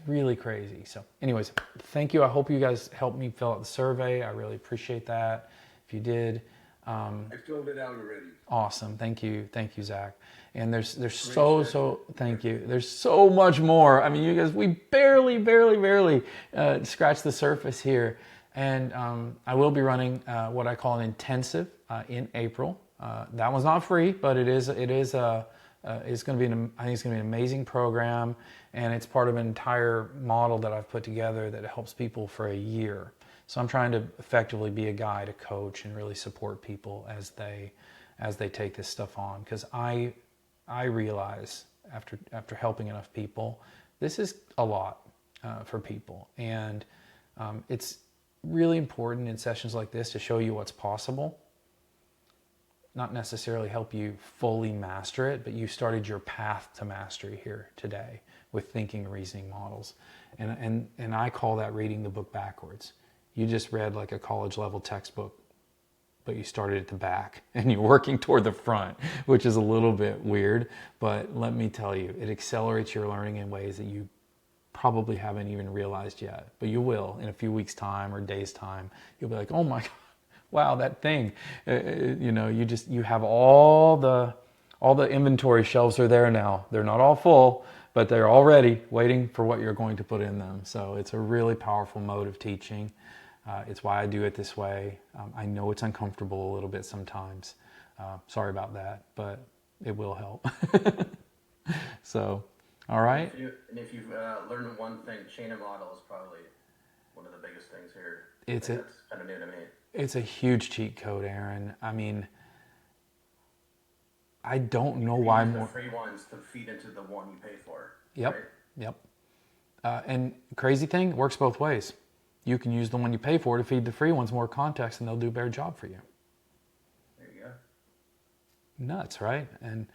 really crazy. So anyways, thank you. I hope you guys helped me fill out the survey. I really appreciate that. If you did, I filled it out already. awesome. Thank you, Zach. And there's session. thank you. There's so much more. I mean, you guys, we barely scratched the surface here. And I will be running what I call an intensive in April. That one's not free, but it's going to be I think it's going to be an amazing program, and it's part of an entire model that I've put together that helps people for a year. So I'm trying to effectively be a guide, a coach, and really support people as they take this stuff on. Because I realize after helping enough people, this is a lot for people, and it's really important in sessions like this to show you what's possible. Not necessarily help you fully master it, but you started your path to mastery here today with thinking and reasoning models. And I call that reading the book backwards. You just read like a college level textbook, but you started at the back and you're working toward the front, which is a little bit weird, but let me tell you, it accelerates your learning in ways that you probably haven't even realized yet, but you will in a few weeks' time or days' time. You'll be like, oh my God, wow, that thing. You have all the inventory shelves are there now. They're not all full, but they're all ready, waiting for what you're going to put in them. So it's a really powerful mode of teaching. It's why I do it this way. I know it's uncomfortable a little bit sometimes. Sorry about that, but it will help. So, all right. If you've learned one thing, chain of model is probably one of the biggest things here. That's kind of new to me. It's a huge cheat code, Aaron. I mean, I don't know why use more. The free ones to feed into the one you pay for. Yep, right? yep. And crazy thing, it works both ways. You can use the one you pay for to feed the free ones more context, and they'll do a better job for you. There you go. Nuts, right? And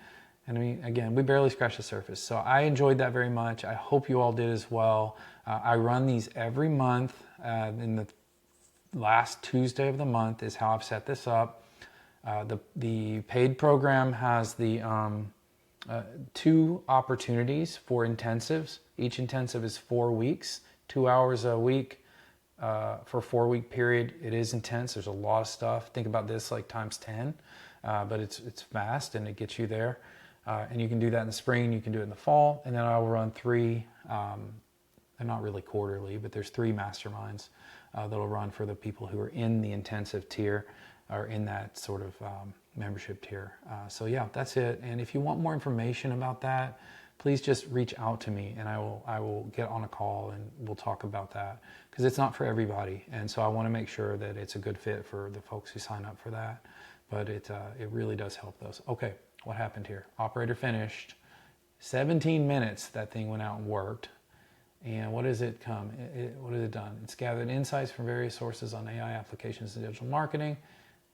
I mean, again, we barely scratched the surface. So I enjoyed that very much. I hope you all did as well. I run these every month. In the last Tuesday of the month is how I've set this up. The paid program has the 2 opportunities for intensives. Each intensive is 4 weeks, 2 hours a week for a 4-week period. It is intense. There's a lot of stuff. Think about this like times 10, but it's fast and it gets you there. And you can do that in the spring, you can do it in the fall, and then I will run 3, they're not really quarterly, but there's 3 masterminds that'll run for the people who are in the intensive tier or in that sort of membership tier. So yeah, that's it. And if you want more information about that, please just reach out to me and I will get on a call and we'll talk about that, because it's not for everybody. And so I want to make sure that it's a good fit for the folks who sign up for that. But it really does help those. Okay, what happened here? Operator finished. 17 minutes that thing went out and worked. And what has it come? What has it done? It's gathered insights from various sources on AI applications and digital marketing.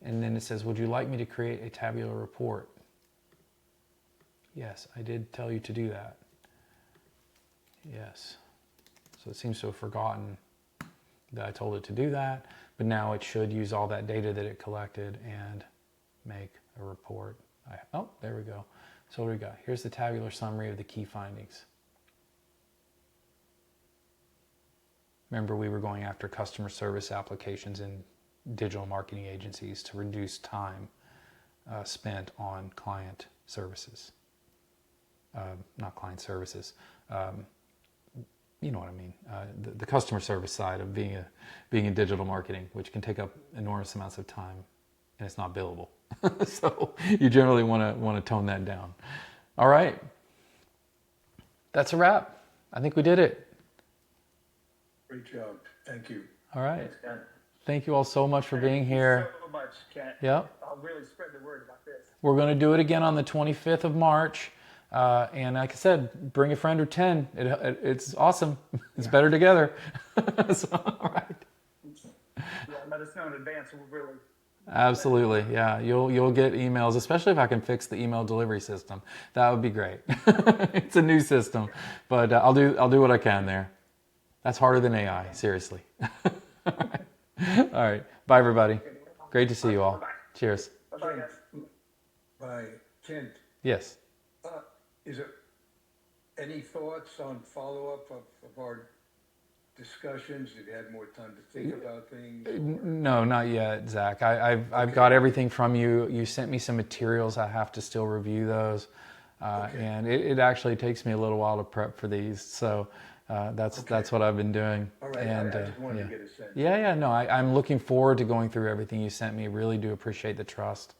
And then it says, would you like me to create a tabular report? Yes, I did tell you to do that. Yes. So it seems to have forgotten that I told it to do that, but now it should use all that data that it collected and make a report. Oh, there we go. So what do we got? Here's the tabular summary of the key findings. Remember, we were going after customer service applications in digital marketing agencies to reduce time spent on client services. Not client services. You know what I mean. The customer service side of being in digital marketing, which can take up enormous amounts of time, and it's not billable. So you generally want to tone that down. All right, that's a wrap. I think we did it. Great job. Thank you. All right. Thanks, Ken. Thank you all so much for being here. So much, Kent. Yep. I'll really spread the word about this. We're going to do it again on the 25th of March. And like I said, bring a friend or 10. It's awesome. It's better together. So, all right. Yeah, let us know in advance. We'll really Absolutely, yeah. You'll get emails, especially if I can fix the email delivery system. That would be great. It's a new system, but I'll do what I can there. That's harder than AI, seriously. All right, bye everybody. Great to see you all. Bye-bye. Cheers. Bye-bye, Kent, guys. by Kent, Yes. is there any thoughts on follow-up of our discussions? Have you had more time to think about things? No, not yet, Zach. I've got everything from you. You sent me some materials. I have to still review those, and it actually takes me a little while to prep for these. So that's what I've been doing. All right, And I just wanted yeah. to get a sense. Yeah. No, I'm looking forward to going through everything you sent me. Really do appreciate the trust,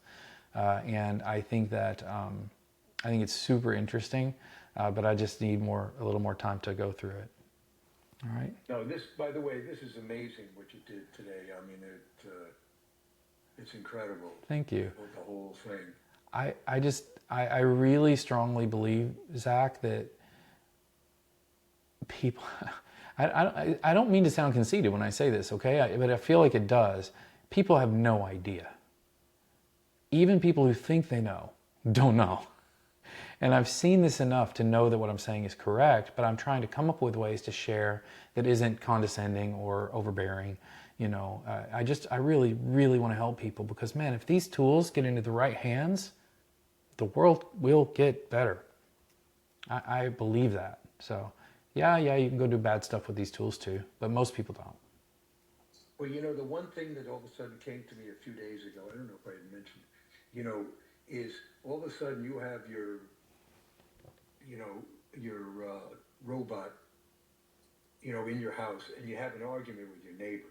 and I think that I think it's super interesting, but I just need a little more time to go through it. All right. No, this, by the way, this is amazing what you did today. I mean, it's incredible. Thank you. The whole thing. I really strongly believe, Zach, that people, I don't mean to sound conceited when I say this, okay? But I feel like it does. People have no idea. Even people who think they know, don't know. And I've seen this enough to know that what I'm saying is correct, but I'm trying to come up with ways to share that isn't condescending or overbearing. You know, I really, really want to help people because, man, if these tools get into the right hands, the world will get better. I believe that. So, yeah, you can go do bad stuff with these tools too, but most people don't. Well, you know, the one thing that all of a sudden came to me a few days ago, I don't know if I had mentioned, you know, is all of a sudden you have your robot, you know, in your house, and you have an argument with your neighbor,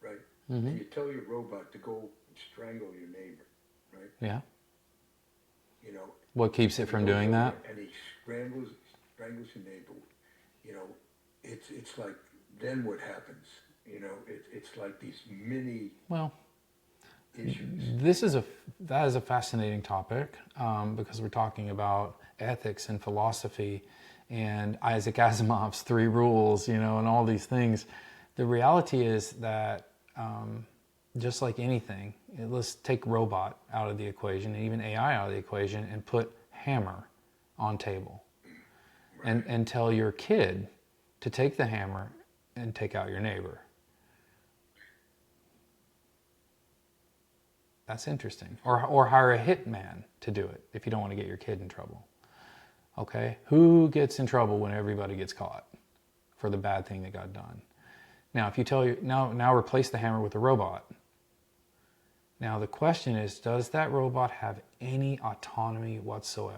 right? Mm-hmm. And you tell your robot to go and strangle your neighbor, right? Yeah. You know. What keeps it from doing that? And he strangles your neighbor. You know, it's like, then what happens? You know, it's like these mini issues. That is a fascinating topic because we're talking about ethics and philosophy and Isaac Asimov's 3 rules, you know, and all these things. The reality is that just like anything, let's take robot out of the equation and even AI out of the equation and put hammer on table. Right. And tell your kid to take the hammer and take out your neighbor. That's interesting. Or hire a hitman to do it if you don't want to get your kid in trouble. Okay? Who gets in trouble when everybody gets caught for the bad thing that got done? Now, if you tell you, now replace the hammer with a robot. Now, the question is, does that robot have any autonomy whatsoever?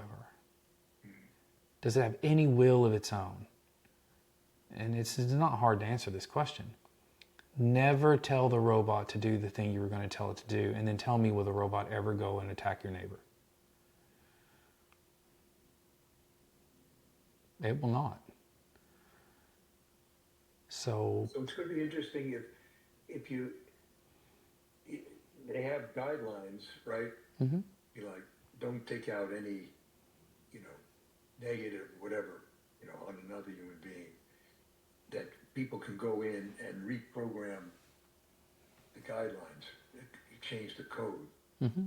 Does it have any will of its own? And it's not hard to answer this question. Never tell the robot to do the thing you were going to tell it to do, and then tell me, will the robot ever go and attack your neighbor? It will not. So it's going to be interesting if they have guidelines, right? Mm-hmm. You like, don't take out any, you know, negative whatever, you know, on another human being. That people can go in and reprogram the guidelines, change the code. Mm-hmm.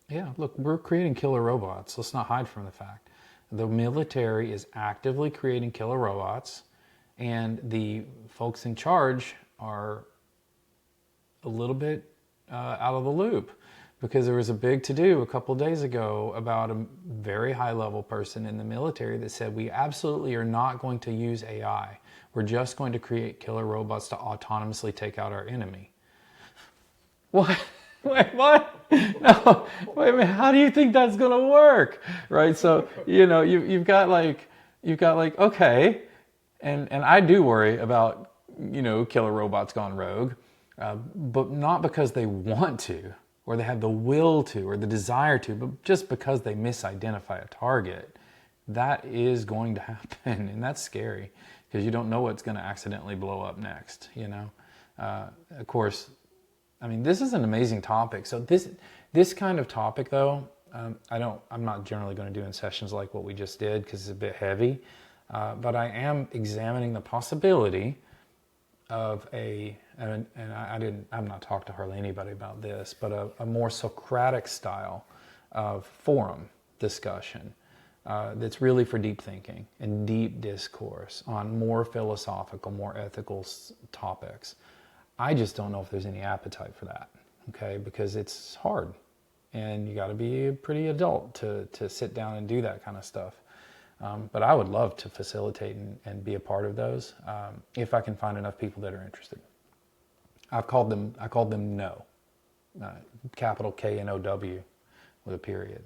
Yeah, look, we're creating killer robots. Let's not hide from the fact. The military is actively creating killer robots, and the folks in charge are a little bit out of the loop because there was a big to-do a couple days ago about a very high-level person in the military that said, we absolutely are not going to use AI. We're just going to create killer robots to autonomously take out our enemy. What? Wait, what? No, wait a minute. How do you think that's going to work? Right? So, you know, you've got like, okay. And I do worry about, you know, killer robots gone rogue, but not because they want to, or they have the will to, or the desire to, but just because they misidentify a target. That is going to happen, and that's scary because you don't know what's going to accidentally blow up next, you know? Of course, I mean, this is an amazing topic. So this kind of topic, though, I'm not generally going to do in sessions like what we just did because it's a bit heavy, but I am examining the possibility of a and I've not talked to hardly anybody about this, but a more Socratic style of forum discussion that's really for deep thinking and deep discourse on more philosophical, more ethical topics. I just don't know if there's any appetite for that, okay? Because it's hard, and you got to be a pretty adult to sit down and do that kind of stuff. But I would love to facilitate and be a part of those if I can find enough people that are interested. I called them No, capital KNOW with a period.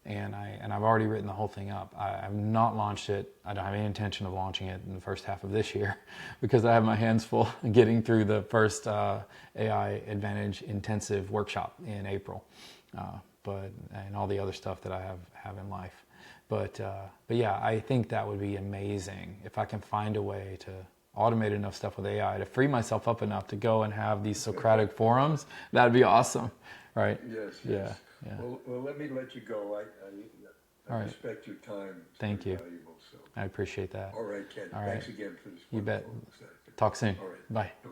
And I've already written the whole thing up. I've not launched it. I don't have any intention of launching it in the first half of this year because I have my hands full getting through the first AI Advantage intensive workshop in April, and all the other stuff that I have in life. But yeah, I think that would be amazing if I can find a way to automate enough stuff with AI to free myself up enough to go and have these Socratic forums. That'd be awesome, right? Yes, Yeah. yes. Yeah. Well, let me let you go. I All right. respect your time. It's Thank very you. Valuable, so. I appreciate that. All right, Ken. All right. Thanks again for this. You bet. wonderful session. Talk soon. All right. Bye. Okay.